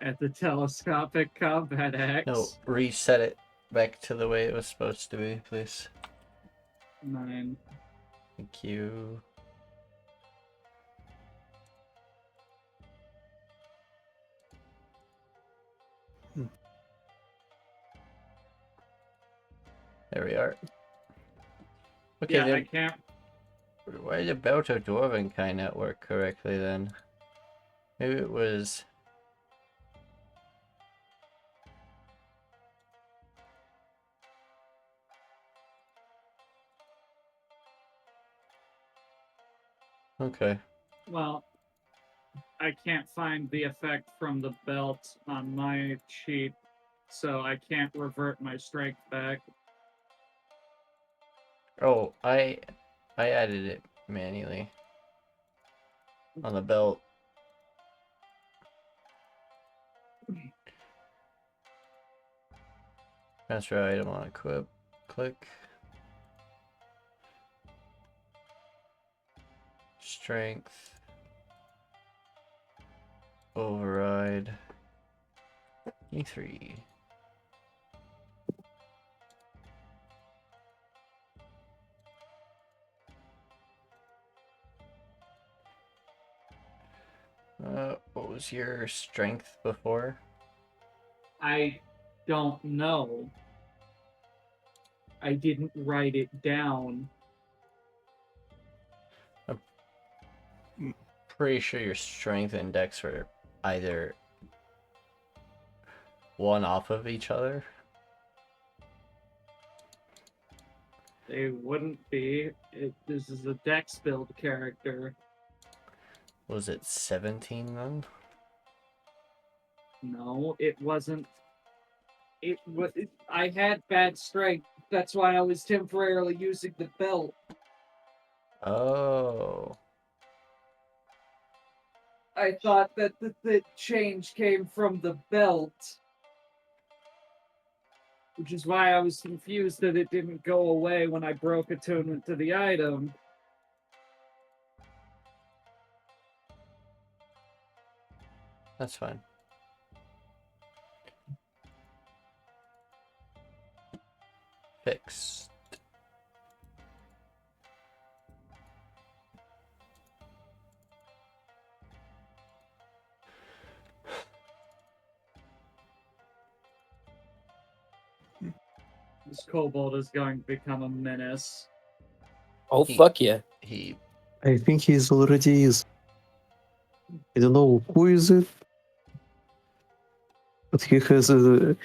at the telescopic combat axe. No, reset it back to the way it was supposed to be, please. 9. Thank you. There we are. Okay, Yeah, I then can't. why did the belt of Dwarven kind not work correctly then? Maybe it was... Okay. Well, I can't find the effect from the belt on my sheet, so I can't revert my strength back. Oh, I added it manually. On the belt. Transfer item on equip. Click. Strength. Override. E3. What was your strength before? I don't know. I didn't write it down. Pretty sure your strength and dex were either one off of each other. They wouldn't be. This is a dex build character. Was it 17 then? No, it wasn't. I had bad strength. That's why I was temporarily using the belt. Oh. I thought that the change came from the belt. Which is why I was confused that it didn't go away when I broke attunement to the item. That's fine. Fixed. This kobold is going to become a menace. Oh, fuck yeah. He I think he's already is. I don't know who is it, but he has at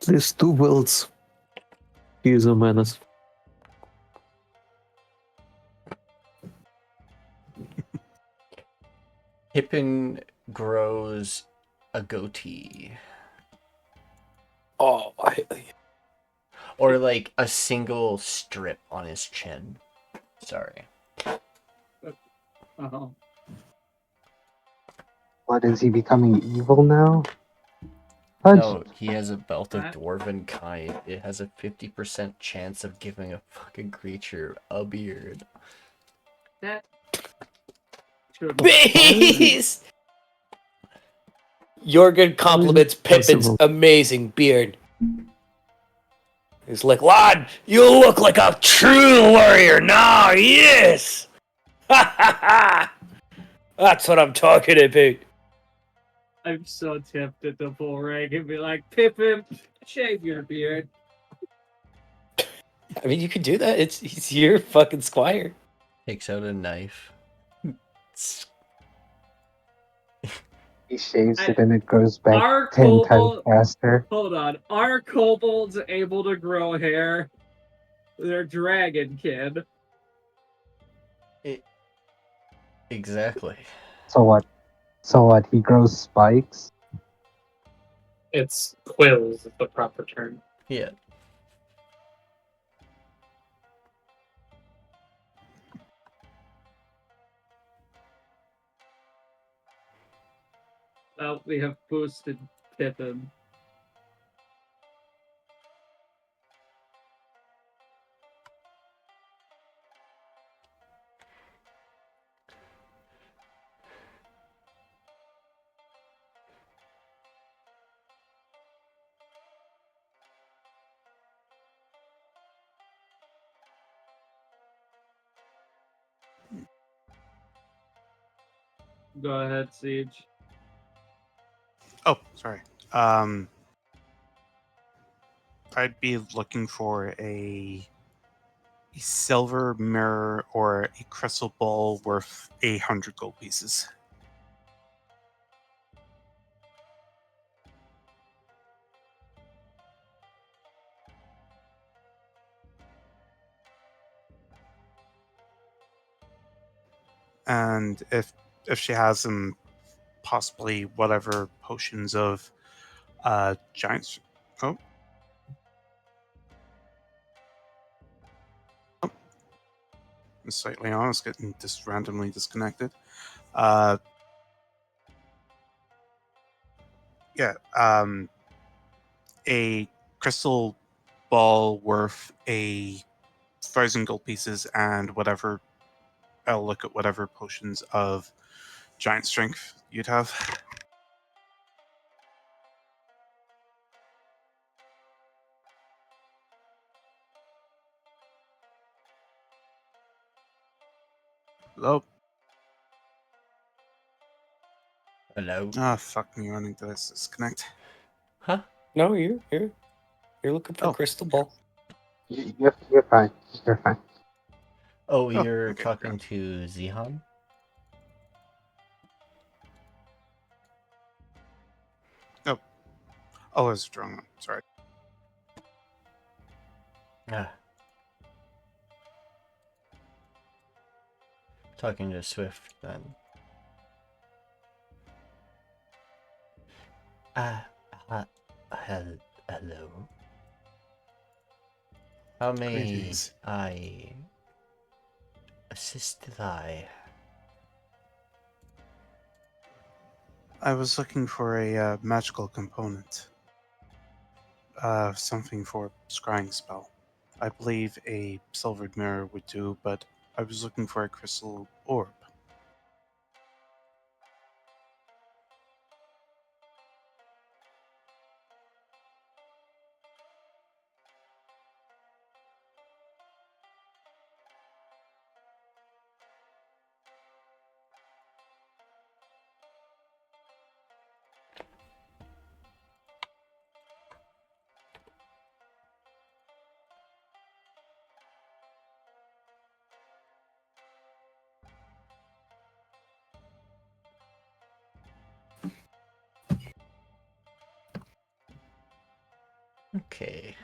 least 2 belts. He is a menace. Pippin grows a goatee. Oh, Or like a single strip on his chin. Sorry. Oh. What, is he becoming evil now? Fudge. No, he has a belt of What? dwarven kind. It has a 50% chance of giving a fucking creature a beard. That Beast! Jørgen compliments Pippin's amazing beard. He's like, lad, you look like a true warrior now, yes! Ha ha ha! That's what I'm talking about. I'm so tempted to pull rank and be like, Pippin, shave your beard. I mean, you could do that. He's your fucking squire. Takes out a knife. He shaves I- it and it grows back Our 10 times kobold, faster. hold on, are kobolds able to grow hair? They're dragon, kid. Exactly. So what? So what? He grows spikes? It's quills is the proper term. Yeah. Well, we have boosted Pippin. Go ahead, Siege. Oh, sorry. I'd be looking for a silver mirror or a crystal ball worth 100 gold pieces. And if she has them, possibly whatever potions of giants. Oh. I'm slightly honest, getting just randomly disconnected. A crystal ball worth 1,000 gold pieces, and whatever. I'll look at whatever potions of giant strength you'd have. Hello. Hello. Ah, fuck me, running to this disconnect. Huh? No, you're looking for Oh. a crystal ball. You're fine. You're fine. Oh, you're okay, talking great. to Zihan? Oh, it's the wrong one. Sorry. Ah. Talking to Swift then. Hello. How may Greetings. I assist thy? I was looking for a magical component. Something for scrying spell. I believe a silvered mirror would do, but I was looking for a crystal orb. Okay.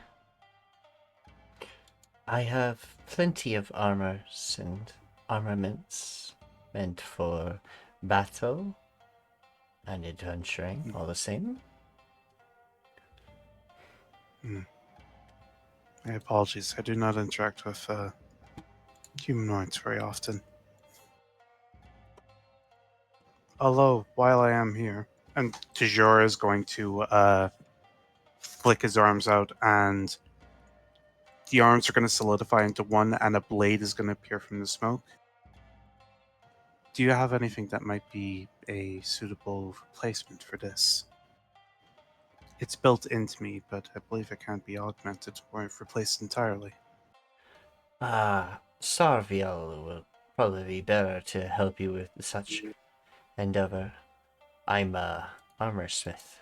I have plenty of armors and armaments meant for battle and adventuring, all the same. My apologies, I do not interact with humanoids very often. Although, while I am here, and Tashure is going to flick his arms out, and the arms are going to solidify into one, and a blade is going to appear from the smoke. Do you have anything that might be a suitable replacement for this? It's built into me, but I believe it can't be augmented or replaced entirely. Sarviel will probably be better to help you with such endeavor. I'm a armor smith.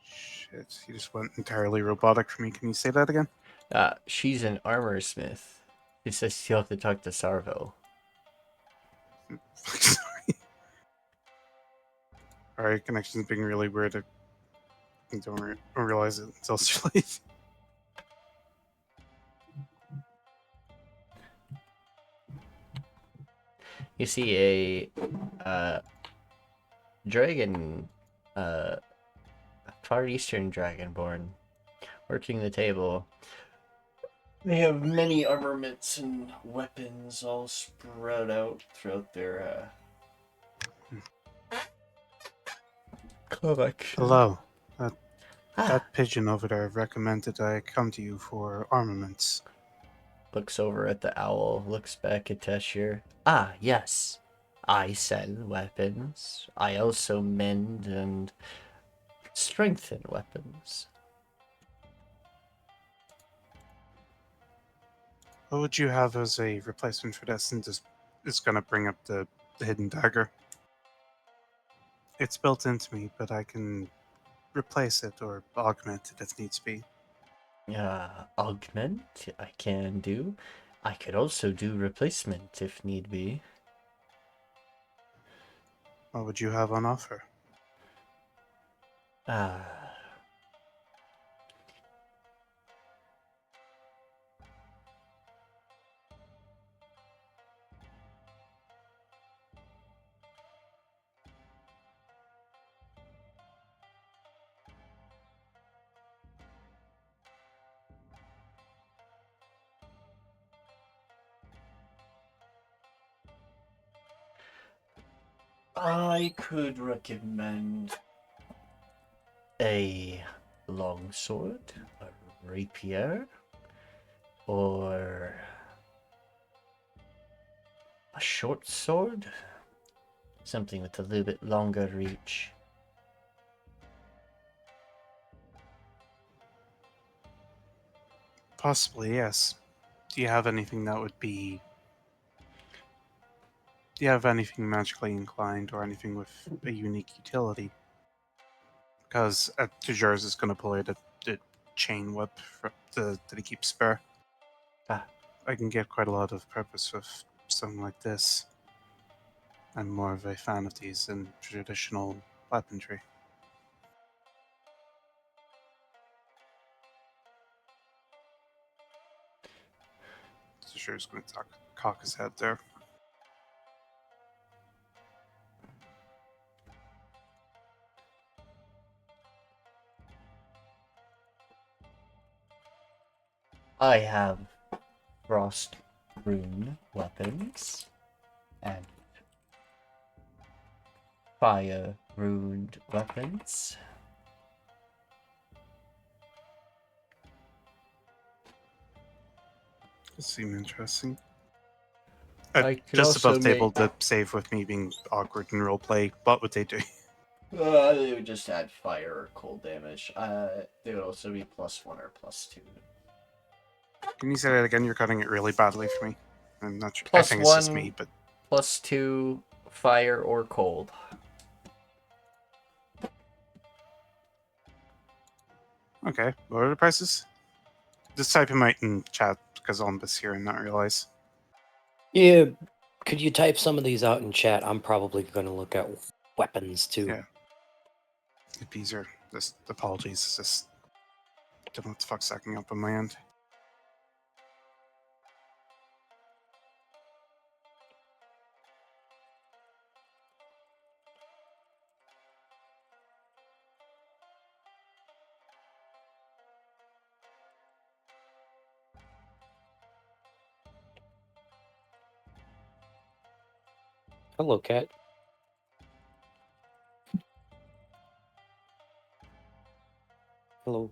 Shit, you just went entirely robotic for me. Can you say that again? She's an armor smith. She says you'll have to talk to Sarvel. Sorry. Our connection's being really weird. I don't realize it until it's too late. You see a dragon, Far Eastern dragonborn, working the table. They have many armaments and weapons all spread out throughout their collection. Hello. That pigeon over there recommended I come to you for armaments. Looks over at the owl, looks back at Tashure. Yes. I sell weapons. I also mend and strengthen weapons. What would you have as a replacement for this? And just it's gonna bring up the hidden dagger. It's built into me, but I can replace it or augment it if needs be. Augment, I can do. I could also do replacement if need be. What would you have on offer? I could recommend a longsword, a rapier, or a short sword. Something with a little bit longer reach. Possibly, yes. Do you have anything that would be... Do you have anything magically inclined or anything with a unique utility? Because Tashure's is going to pull out a chain whip that he keeps spare. I can get quite a lot of purpose with something like this. I'm more of a fan of these than traditional weaponry. Tashure's going to cock his head there. I have frost rune weapons and fire runed weapons. Does seem interesting. I could Just also above table to save with me being awkward in roleplay. What would they do? They would just add fire or cold damage. They would also be +1 or +2. Can you say that again? You're cutting it really badly for me. I'm not sure. I think it's just me, but +2 fire or cold. okay. What are the prices? Just type them out in chat because Ombus here and not realize. Yeah, could you type some of these out in chat? I'm probably going to look at weapons too. Yeah. It'd be easier. Just apologies. It's just don't know what the fuck's stacking up on my end. Hello, cat. Hello.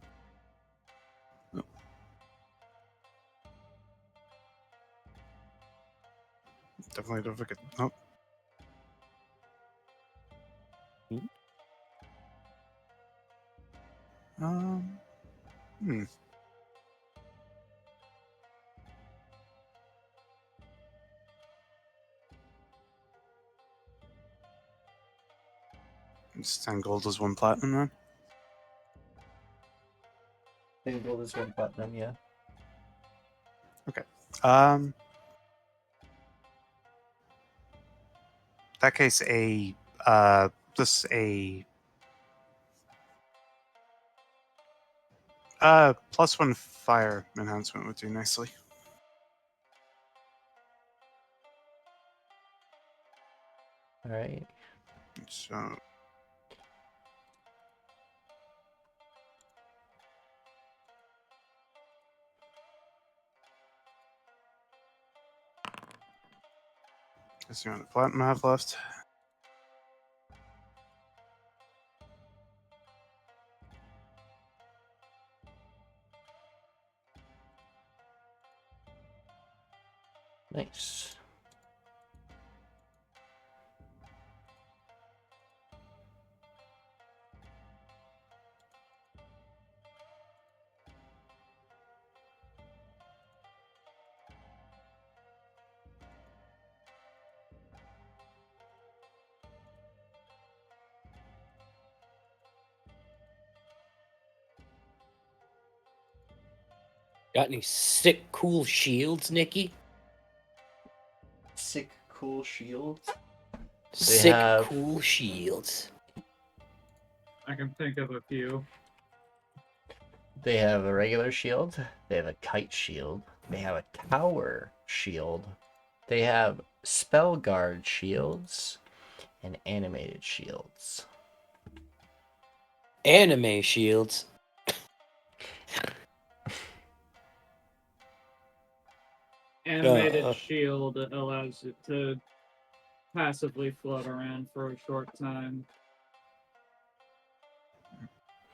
Definitely don't forget. Nope. Hmm. It's 10 gold is 1 platinum then. 10 gold is 1 platinum, yeah. That case, just a +1 fire enhancement would do nicely. Alright. So let's see how many platinum I have left. Nice. Got any sick, cool shields, Nikki? Sick, cool shields. Sick, have- cool shields. I can think of a few. They have a regular shield. They have a kite shield. They have a tower shield. They have spell guard shields and animated shields. Anime shields. Animated shield allows it to passively float around for a short time.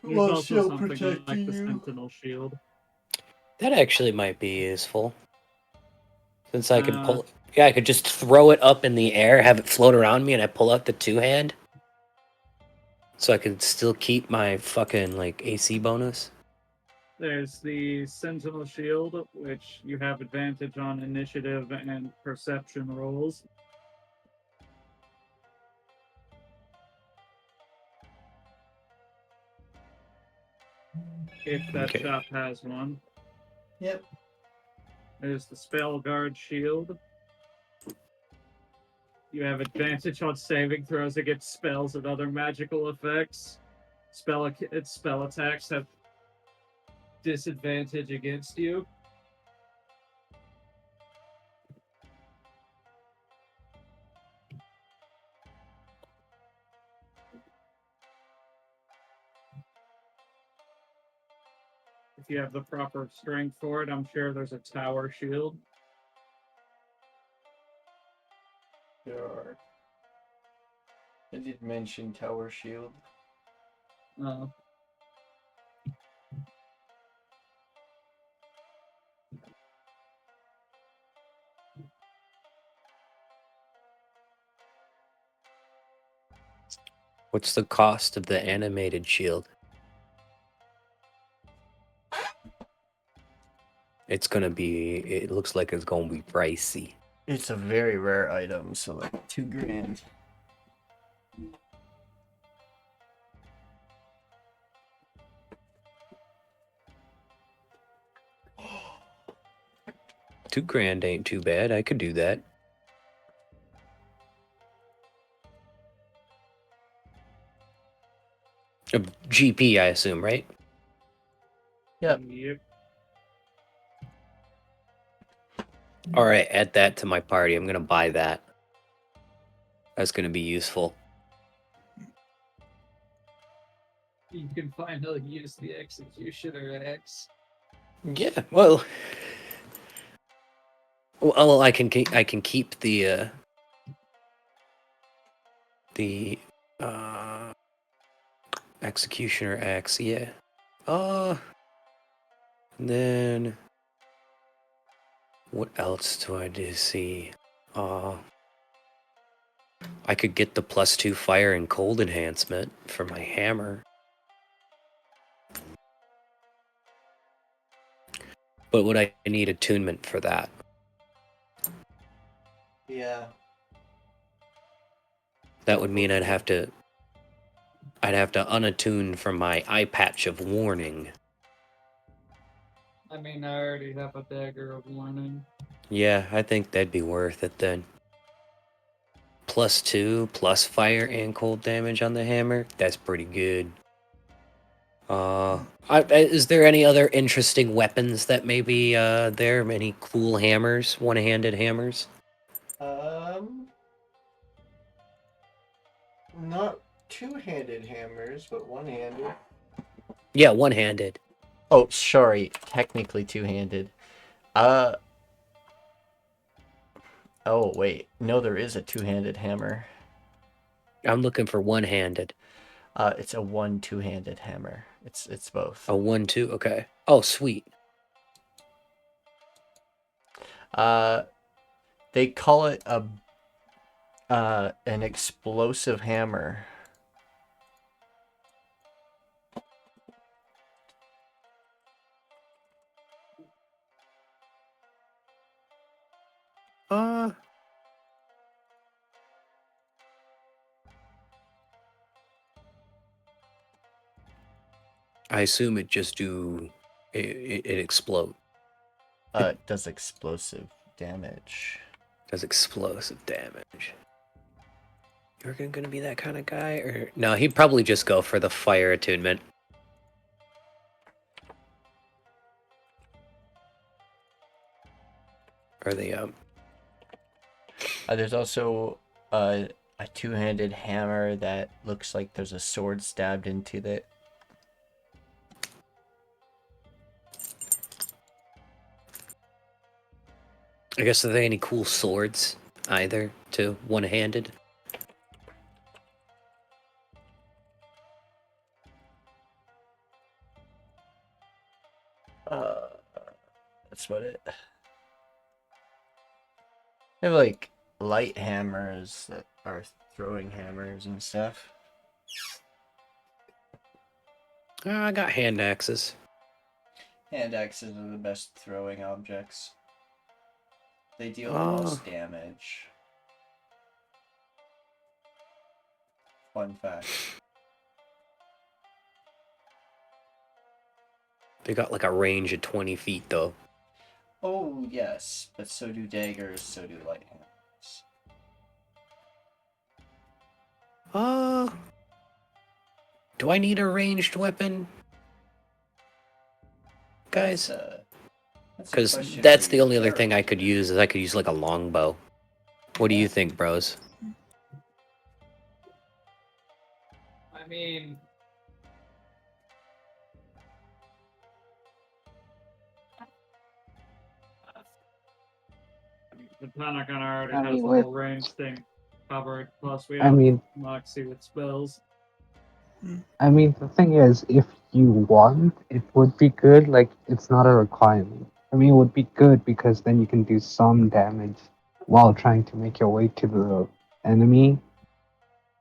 There's also something like the Sentinel shield. That actually might be useful. Since I can pull... Yeah, I could just throw it up in the air, have it float around me, and I pull out the two-hand. So I can still keep my fucking, like, AC bonus. There's the Sentinel shield, which you have advantage on initiative and perception rolls. If that Okay. shop has one. Yep. There's the Spell Guard shield. You have advantage on saving throws against spells and other magical effects. Spell attacks have disadvantage against you. If you have the proper strength for it, I'm sure there's a tower shield. There are. I did mention tower shield. What's the cost of the animated shield? It's gonna be... It looks like it's gonna be pricey. It's a very rare item, so like 2 grand. $2,000 ain't too bad. I could do that. GP, I assume, right? Yep. All right, add that to my party. I'm gonna buy that. That's gonna be useful. You can finally use the Executioner X. Yeah, well, I can keep the Executioner X. Yeah. And then what else do I do see? I could get the +2 fire and cold enhancement for my hammer. But would I need attunement for that? Yeah. That would mean I'd have to unattune from my eye patch of warning. I mean, I already have a dagger of warning. Yeah, I think that'd be worth it then. +2 plus fire and cold damage on the hammer. That's pretty good. Is there any other interesting weapons that may be there? Any cool hammers, one-handed hammers? Not two-handed hammers, but one-handed. Yeah, one-handed. Oh, sorry, technically two-handed. Oh, wait. No, there is a two-handed hammer. I'm looking for one-handed. It's a two-handed hammer. It's both. A 1-2, okay. Oh, sweet. They call it an explosive hammer. I assume it just it explode. It does explosive damage. Does explosive damage. Jørgen gonna be that kind of guy, or no? He'd probably just go for the fire attunement. Or the There's also a two-handed hammer that looks like there's a sword stabbed into it. I guess, are there any cool swords either, too? One-handed? That's what it... They have, like, light hammers that are throwing hammers and stuff. I got hand axes. Hand axes are the best throwing objects. They deal the most damage. Fun fact. They got like a range of 20 feet, though. Oh, yes, but so do daggers, so do light hammers. Do I need a ranged weapon? Guys? Because that's the only other thing I could use, is I could use like a longbow. What do you think, bros? I mean, the Pentagon already has the whole range thing covered. Plus, we have Moxie with spells. I mean, the thing is, if you want, it would be good. Like, it's not a requirement. I mean, it would be good because then you can do some damage while trying to make your way to the enemy.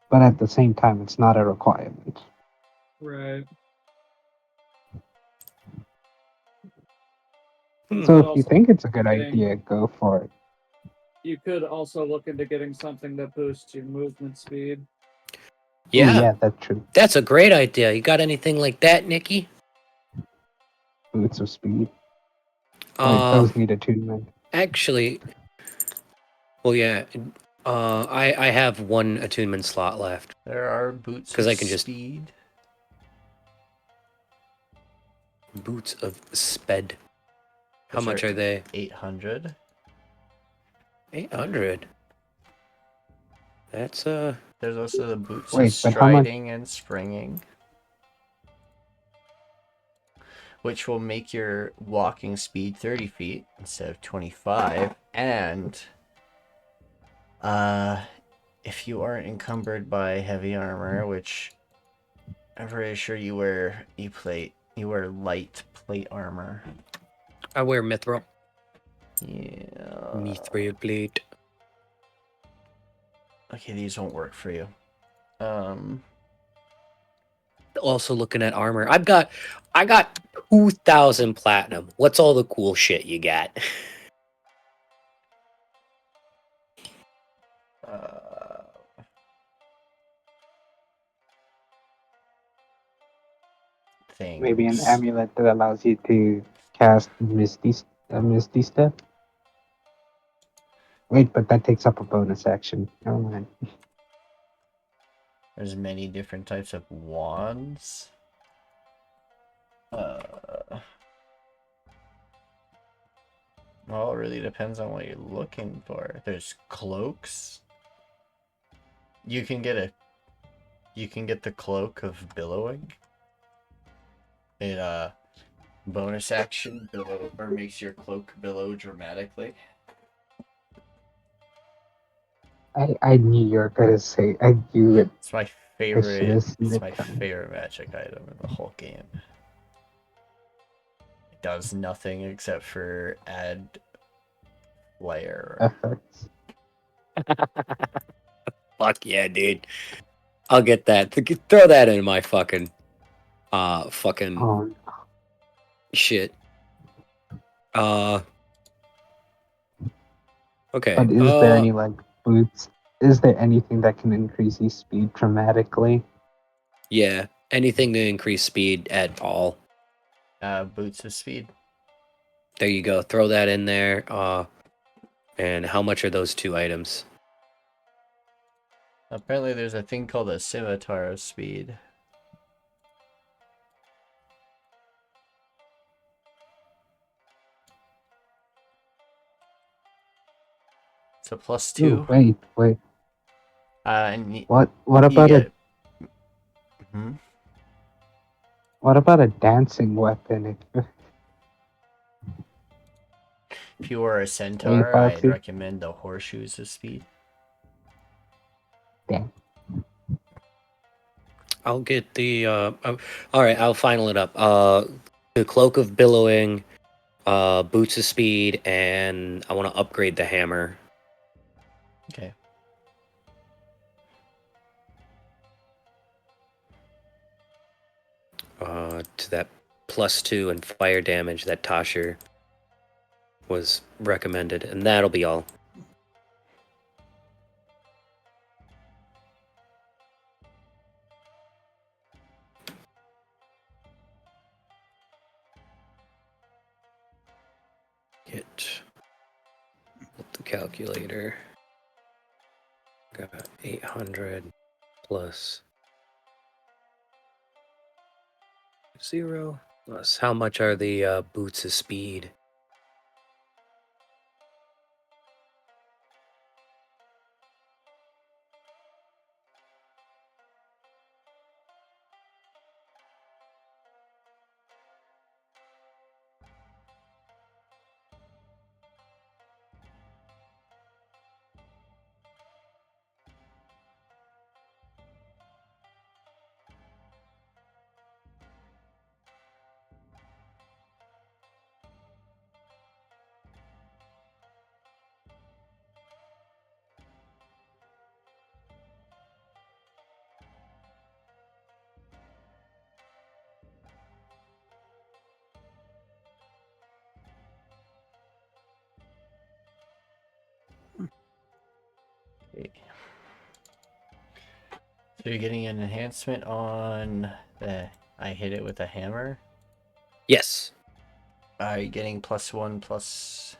But at the same time, it's not a requirement. Right. So if you think it's a good idea, go for it. You could also look into getting something that boosts your movement speed. Yeah. Ooh, yeah, that's true. That's a great idea. You got anything like that, Nikki? Boots of speed. Those need attunement. Actually, well, yeah. I have one attunement slot left. There are boots because of I can just speed. Boots of sped. How much are they? 800. 800. That's There's also the boots of striding and springing, which will make your walking speed 30 feet instead of 25. And if you aren't encumbered by heavy armor, which I'm pretty sure you wear you wear light plate armor. I wear mithril. Yeah. Mithril plate. Okay, these won't work for you. Also looking at armor. I got 2,000 platinum. What's all the cool shit you got? Things. Maybe an amulet that allows you to cast Misty Step. Wait, but that takes up a bonus action. Never mind. There's many different types of wands. Well, it really depends on what you're looking for. There's cloaks. You can get the cloak of billowing. It bonus action billow or makes your cloak billow dramatically. I knew you were gonna say. I knew it. It's my I should favorite. have seen It's it my coming. favorite magic item in the whole game. It does nothing except for add flare. Effects. Fuck yeah, dude. I'll get that. Throw that in my fucking Oh, shit. Okay. but is there any like boots? Is there anything that can increase your speed dramatically? Yeah, anything to increase speed at all. Boots of speed. There you go. Throw that in there. And how much are those 2 items? Apparently, there's a thing called a scimitar of speed. It's a +2. Ooh, wait. And What you about get... what about a dancing weapon? If you were a centaur, Foxy? I'd recommend the horseshoes of speed. Damn. I'll get the all right, I'll final it up. The cloak of billowing, boots of speed, and I want to upgrade the hammer. Okay. To that +2 and fire damage that Tashure was recommended, and that'll be all. Get the calculator. Got 800 plus 0 plus how much are the boots of speed? Okay. So you're getting an enhancement on the... I hit it with a hammer. Yes. Are you getting +1 plus...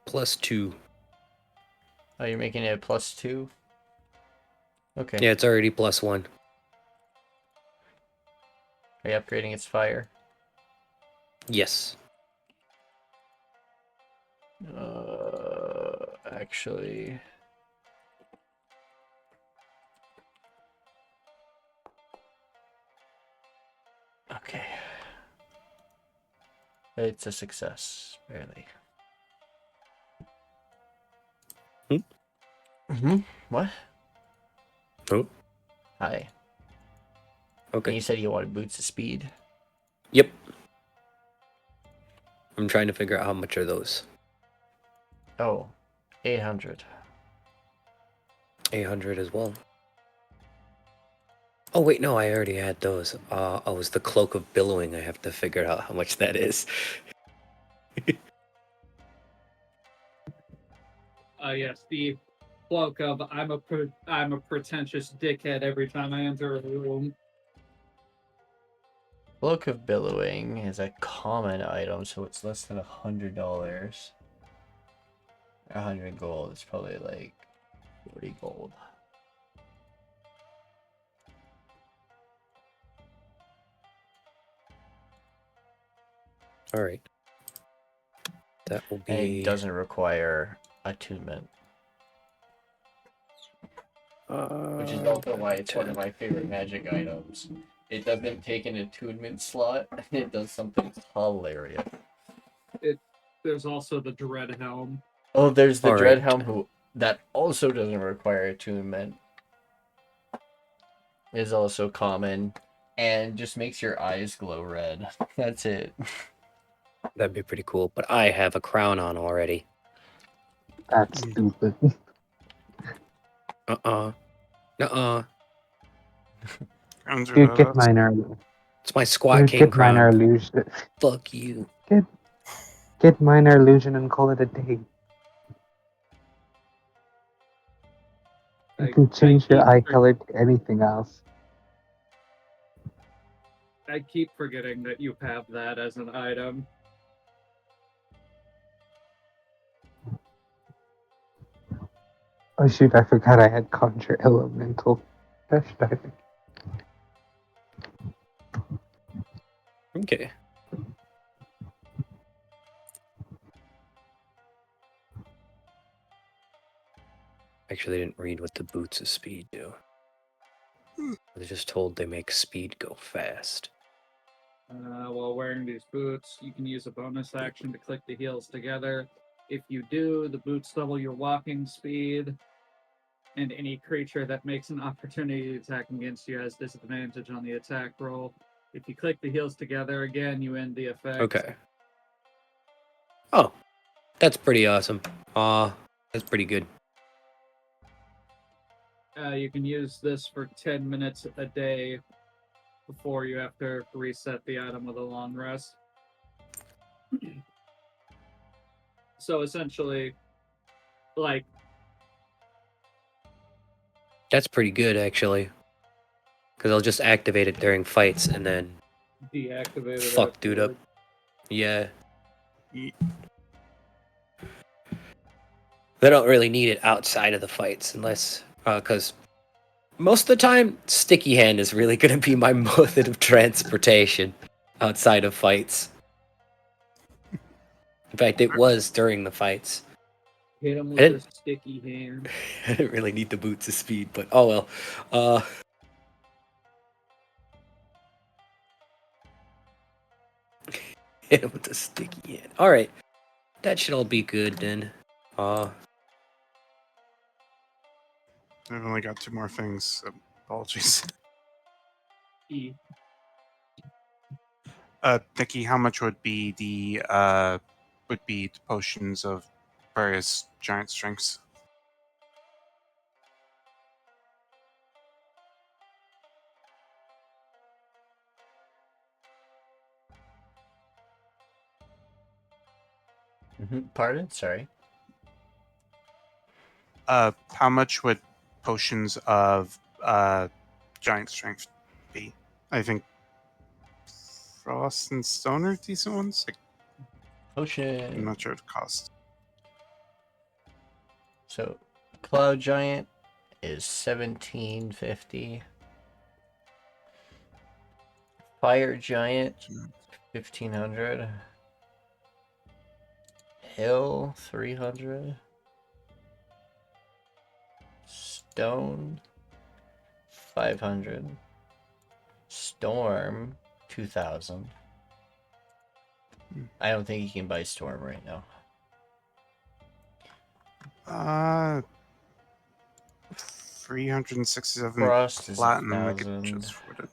+2. Oh, you're making it a +2? Okay. Yeah, it's already +1. Are you upgrading its fire? Yes. Actually... Okay. It's a success, barely. What? Oh. Hi. Okay. And you said you wanted boots of speed? Yep. I'm trying to figure out how much are those. Oh, 800. 800 as well. Oh wait, no, I already had those. Oh, it was the Cloak of Billowing. I have to figure out how much that is. Yes, the cloak of I'm a pretentious dickhead every time I enter a room. Cloak of Billowing is a common item, so it's less than $100. 100 gold. It's probably like 40 gold. All right. That will And be. it doesn't require attunement. Which is also why it's one of my favorite magic items. It doesn't take an attunement slot. It does something hilarious. There's also the Dread Helm. Oh, there's the All Dread right. Helm that also doesn't require attunement. Is also common and just makes your eyes glow red. That's it. That'd be pretty cool. But I have a crown on already. That's stupid. Nuh-uh. Dude, get minor. It's my Squat Dude, King get minor crown. illusion. Fuck you. Get minor illusion and call it a day. You can change your eye color to anything else. I keep forgetting that you have that as an item. Oh shoot, I forgot I had Conjure Elemental. Hashtag. Okay. Actually, I didn't read what the boots of speed do. They're just told they make speed go fast. While wearing these boots, you can use a bonus action to click the heels together. If you do, the boots double your walking speed, and any creature that makes an opportunity attack against you has disadvantage on the attack roll. If you click the heels together again, you end the effect. Okay. Oh, that's pretty awesome. That's pretty good. You can use this for 10 minutes a day before you have to reset the item with a long rest. So essentially, like, That's pretty good, actually. Because I'll just activate it during fights and then deactivate it. fuck dude up. afterward. Yeah. They don't really need it outside of the fights unless, because most of the time, Sticky Hand is really going to be my method of transportation outside of fights. In fact, it was during the fights. Hit him I with didn't- a sticky hand. I didn't really need the boots of speed, but oh well. Hit him with the sticky hand. All right, that should all be good then. I've only got 2 more things. So apologies. E. Nikki, how much would be the potions of various giant strengths? Pardon? Sorry. How much would potions of giant strength be? I think Frost and Stone are decent ones. I'm Potion. not sure what it costs. So, Cloud Giant is 1750. Fire Giant 1500. Hill 300. Stone 500. Storm 2000. I don't think you can buy Storm right now. 367 Frost is platinum. I could 1,000. just afford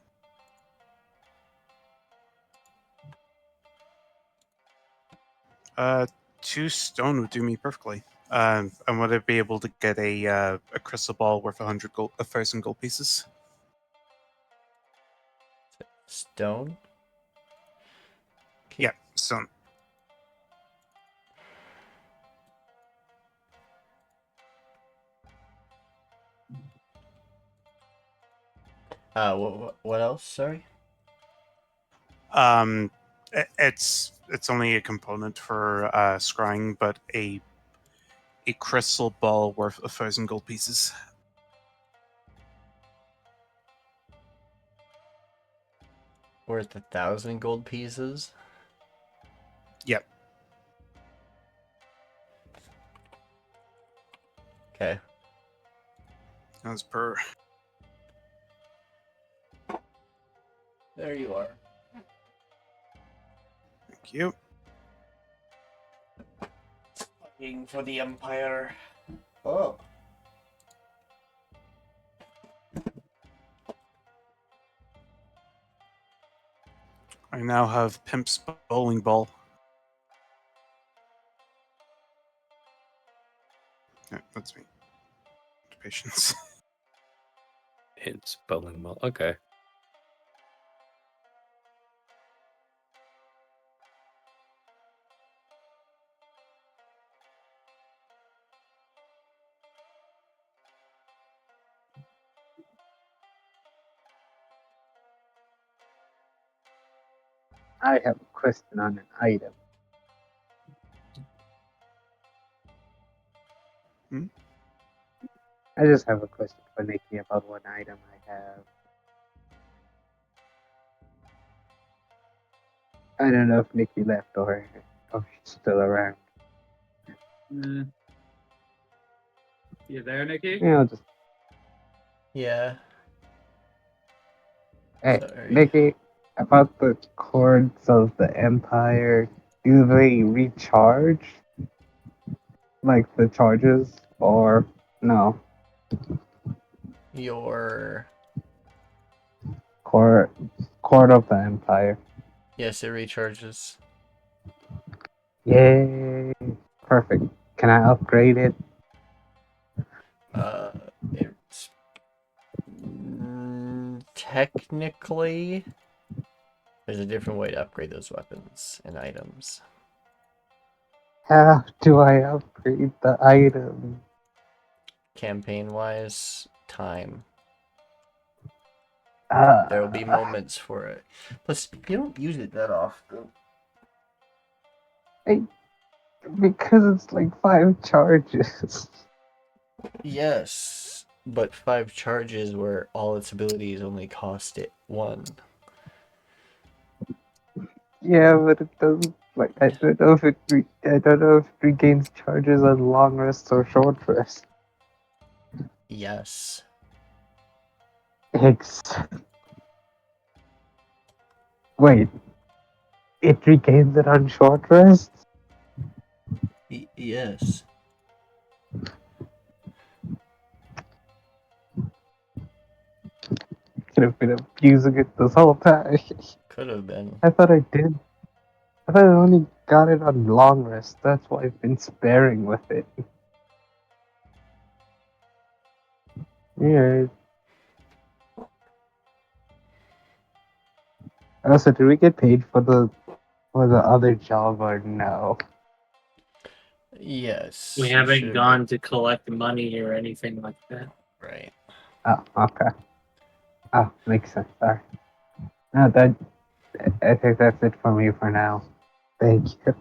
it. Two stone would do me perfectly. And would I be able to get a crystal ball worth 1,000 gold pieces? Stone? Yeah, so What else? Sorry. it's only a component for scrying, but a crystal ball worth 1,000 gold pieces. Worth 1,000 gold pieces? Yep. Okay. As per. There you are. Thank you. Fighting for the Empire. Oh. I now have Pimp's bowling ball. Yeah, that's me. Patience. It's bowling ball. Okay. I have a question on an item. Hmm? I just have a question for Nikki about one item I have. I don't know if Nikki left or if she's still around. You there, Nikki? You know, just Yeah. hey, Sorry. Nikki, about the cords of the Empire, do they recharge? Like the charges? Or no? Your... Cord of the Empire. Yes, it recharges. Yay! Perfect. Can I upgrade it? It's... technically... There's a different way to upgrade those weapons and items. How do I upgrade the item? Campaign-wise, time. Uh, There will be moments for it. Plus, you don't use it that often. Because it's like 5 charges. Yes, but 5 charges where all its abilities only cost it 1. Yeah, but it doesn't. Like, I don't know if I don't know if it regains charges on long rest or short rest. Yes. X. Wait, it regains it on short rest? Yes. Could have been abusing it this whole time. Could have been. I thought I did. I thought I only got it on long rest. That's why I've been sparing with it. Yeah. Also, did we get paid for the other job or no? Yes. We you haven't should've gone to collect money or anything like that. been- Right. Oh, okay. Oh, makes sense. Sorry. No, that I think that's it for me for now. Thank you.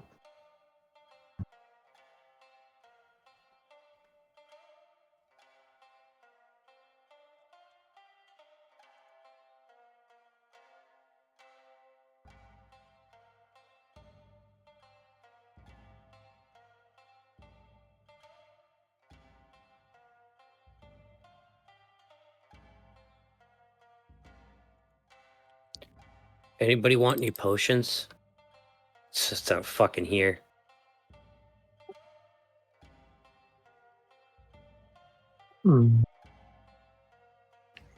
Anybody want any potions? It's just out fucking here.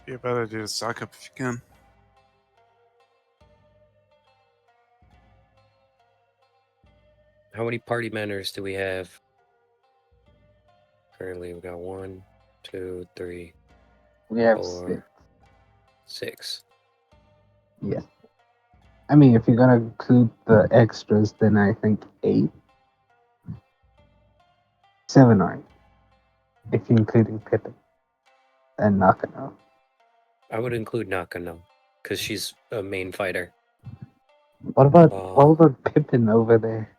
Be a better idea to stock up if you can. How many party manners do we have? Currently, we got 1, 2, 3, We have 4, 6. 6. Yeah. I mean, if you're gonna include the extras, then I think 8. 7 or 8. If you're including Pippin and Nakano. I would include Nakano because she's a main fighter. What about Pippin over there?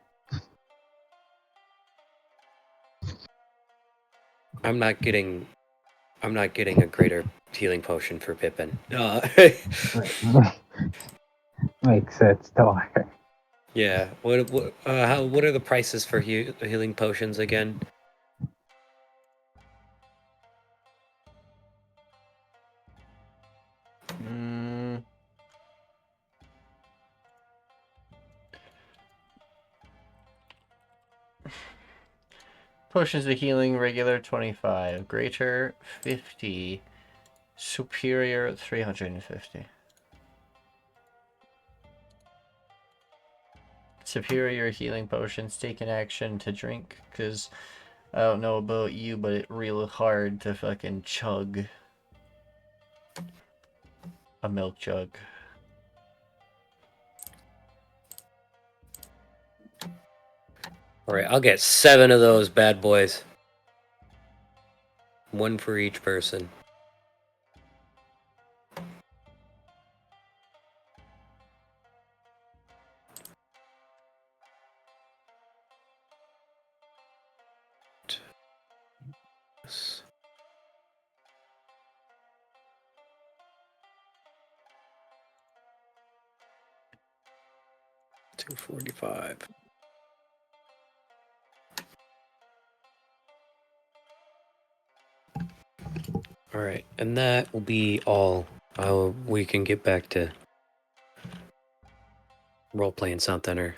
I'm not getting a greater healing potion for Pippin. Makes sense, don't worry. Yeah. What are the prices for healing potions again? Mm. Potions of healing, regular 25, greater 50, superior 350. Superior healing potions take an action to drink, because I don't know about you, but it's real hard to fucking chug a milk jug. All right, I'll get 7 of those bad boys. 1 for each person. Yes. 245. All right, and that will be all. We can get back to role playing something or.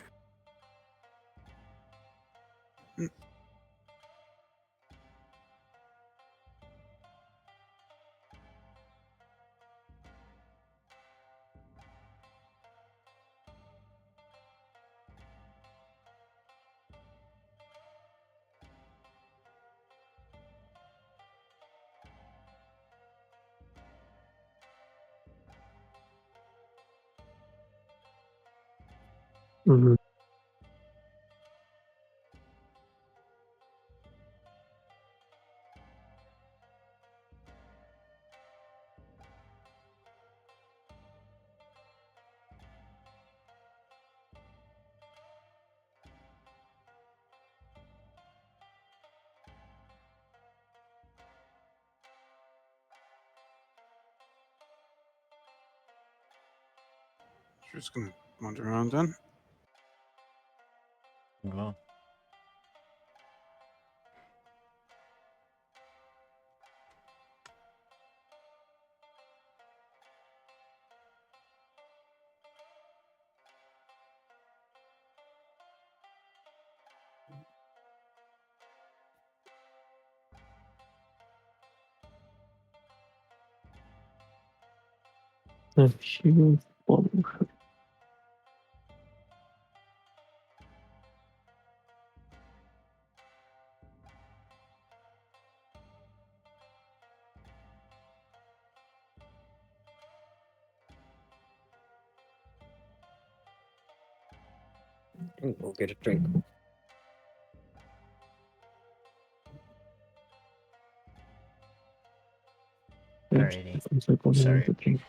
Mhm. Just gonna wander around then. Well, A few bomb. We'll get a drink. alrighty. It's like one Sorry. of the things.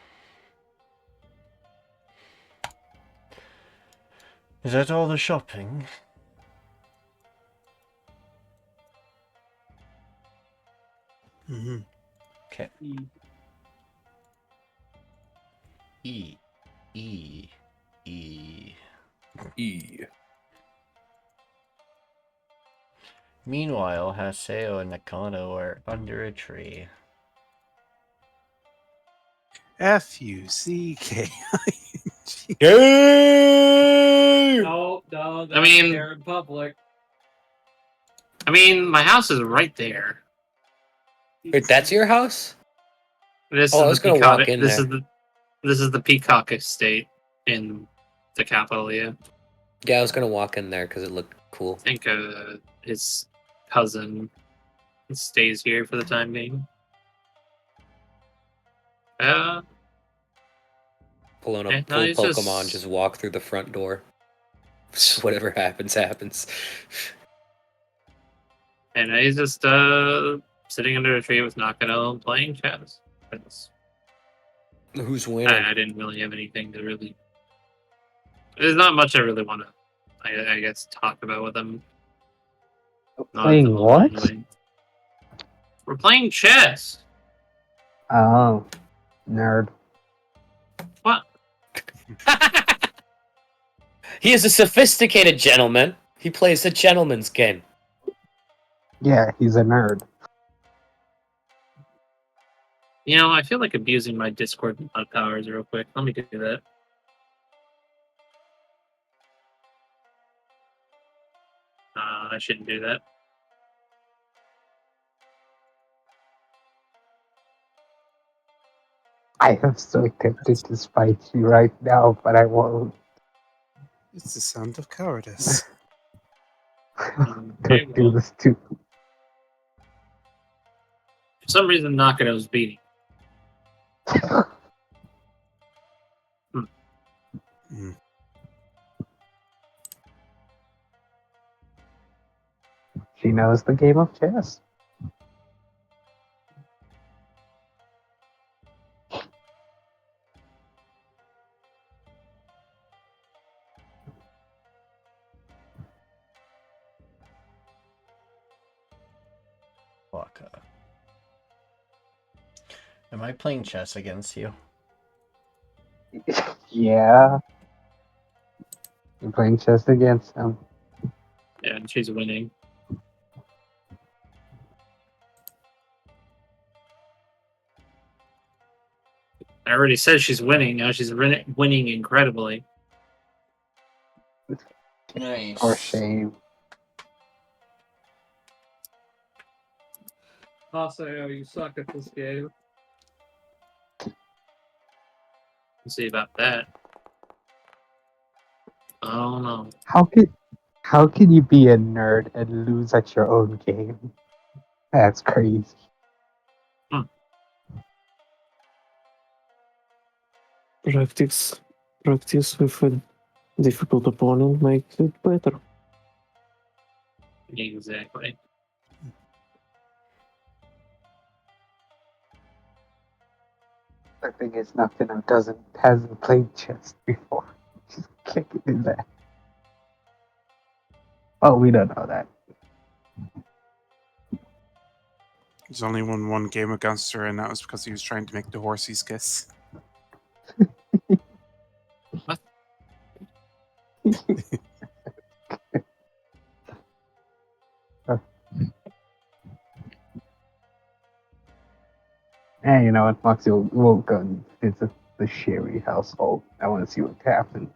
Is that all the shopping? Mm-hmm. Okay. Mm. E. E. E. E. Meanwhile, Haseo and Nakano are under a tree. Fuck. No, that's I mean- there in public. I mean, my house is right there. Wait, that's your house? This Oh, I is was the gonna Peacock. walk in This there. is the Peacock Estate in the capital. Yeah, Yeah, I was gonna walk in there because it looked cool. I think his cousin It stays here for the time being. Pulling Okay, up no, full he's Pokemon, just- just walk through the front door. Whatever happens, happens. And he's just sitting under a tree with Nakano playing chess. Who's winning? I didn't really have anything to really. There's not much I really want to, I guess, talk about with him. Not at the Playing moment, what? anyway. We're playing chess. Oh, nerd. What? He is a sophisticated gentleman. He plays a gentleman's game. Yeah, he's a nerd. You know, I feel like abusing my Discord mod powers real quick. Let me do that. I shouldn't do that. I am so tempted to spite you right now, but I won't. It's the sound of cowardice. Okay, Don't do well, this to me. for some reason, Nakano's beating. Mm. She knows the game of chess. Fuck. Am I playing chess against you? Yeah. You're playing chess against him. Yeah, and she's winning. I already said she's winning. Now she's winning incredibly. Nice. For shame. Haseo, you suck at this game. We'll see about that. Oh no. How can you be a nerd and lose at your own game? That's crazy. Practice with a difficult opponent makes it better. Exactly. The thing is, Nakano hasn't played chess before. She can't do that. Oh, we don't know that. He's only won one game against her, and that was because he was trying to make the horsies kiss. And you know what, Moxie will go and visit the Sherry household. I want to see what happens.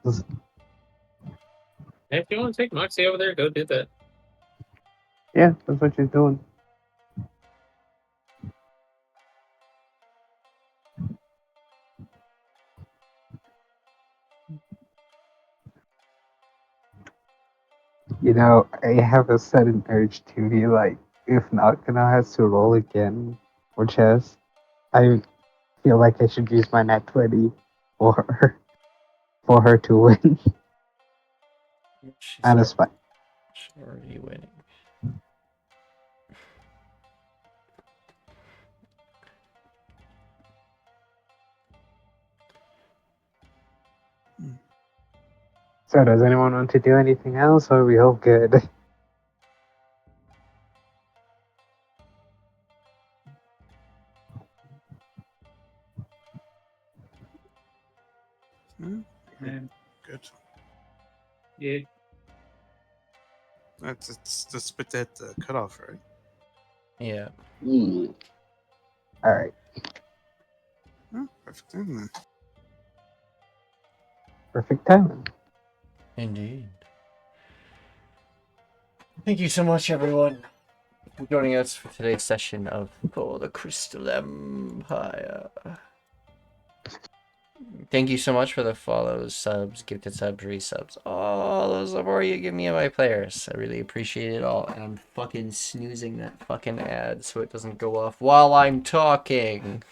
If you want to take Moxie over there, go do that. Yeah, that's what she's doing. You know, I have a sudden urge to be like, if Nakano has to roll again for chess, I feel like I should use my nat 20 for her to win. She's And a spite. already winning. So, does anyone want to do anything else, or are we all good? And Good. yeah, That's bit that cutoff, right? Yeah. Yeah. Alright, Oh, perfect time then. perfect timing. Indeed. Thank you so much, everyone, for joining us for today's session of For the Crystal Empire. Thank you so much for the follows, subs, gifted subs, resubs. All the support you give me and my players. I really appreciate it all. And I'm fucking snoozing that fucking ad so it doesn't go off while I'm talking.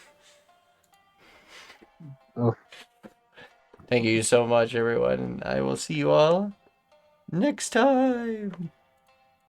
Oh. Thank you so much, everyone. I will see you all next time.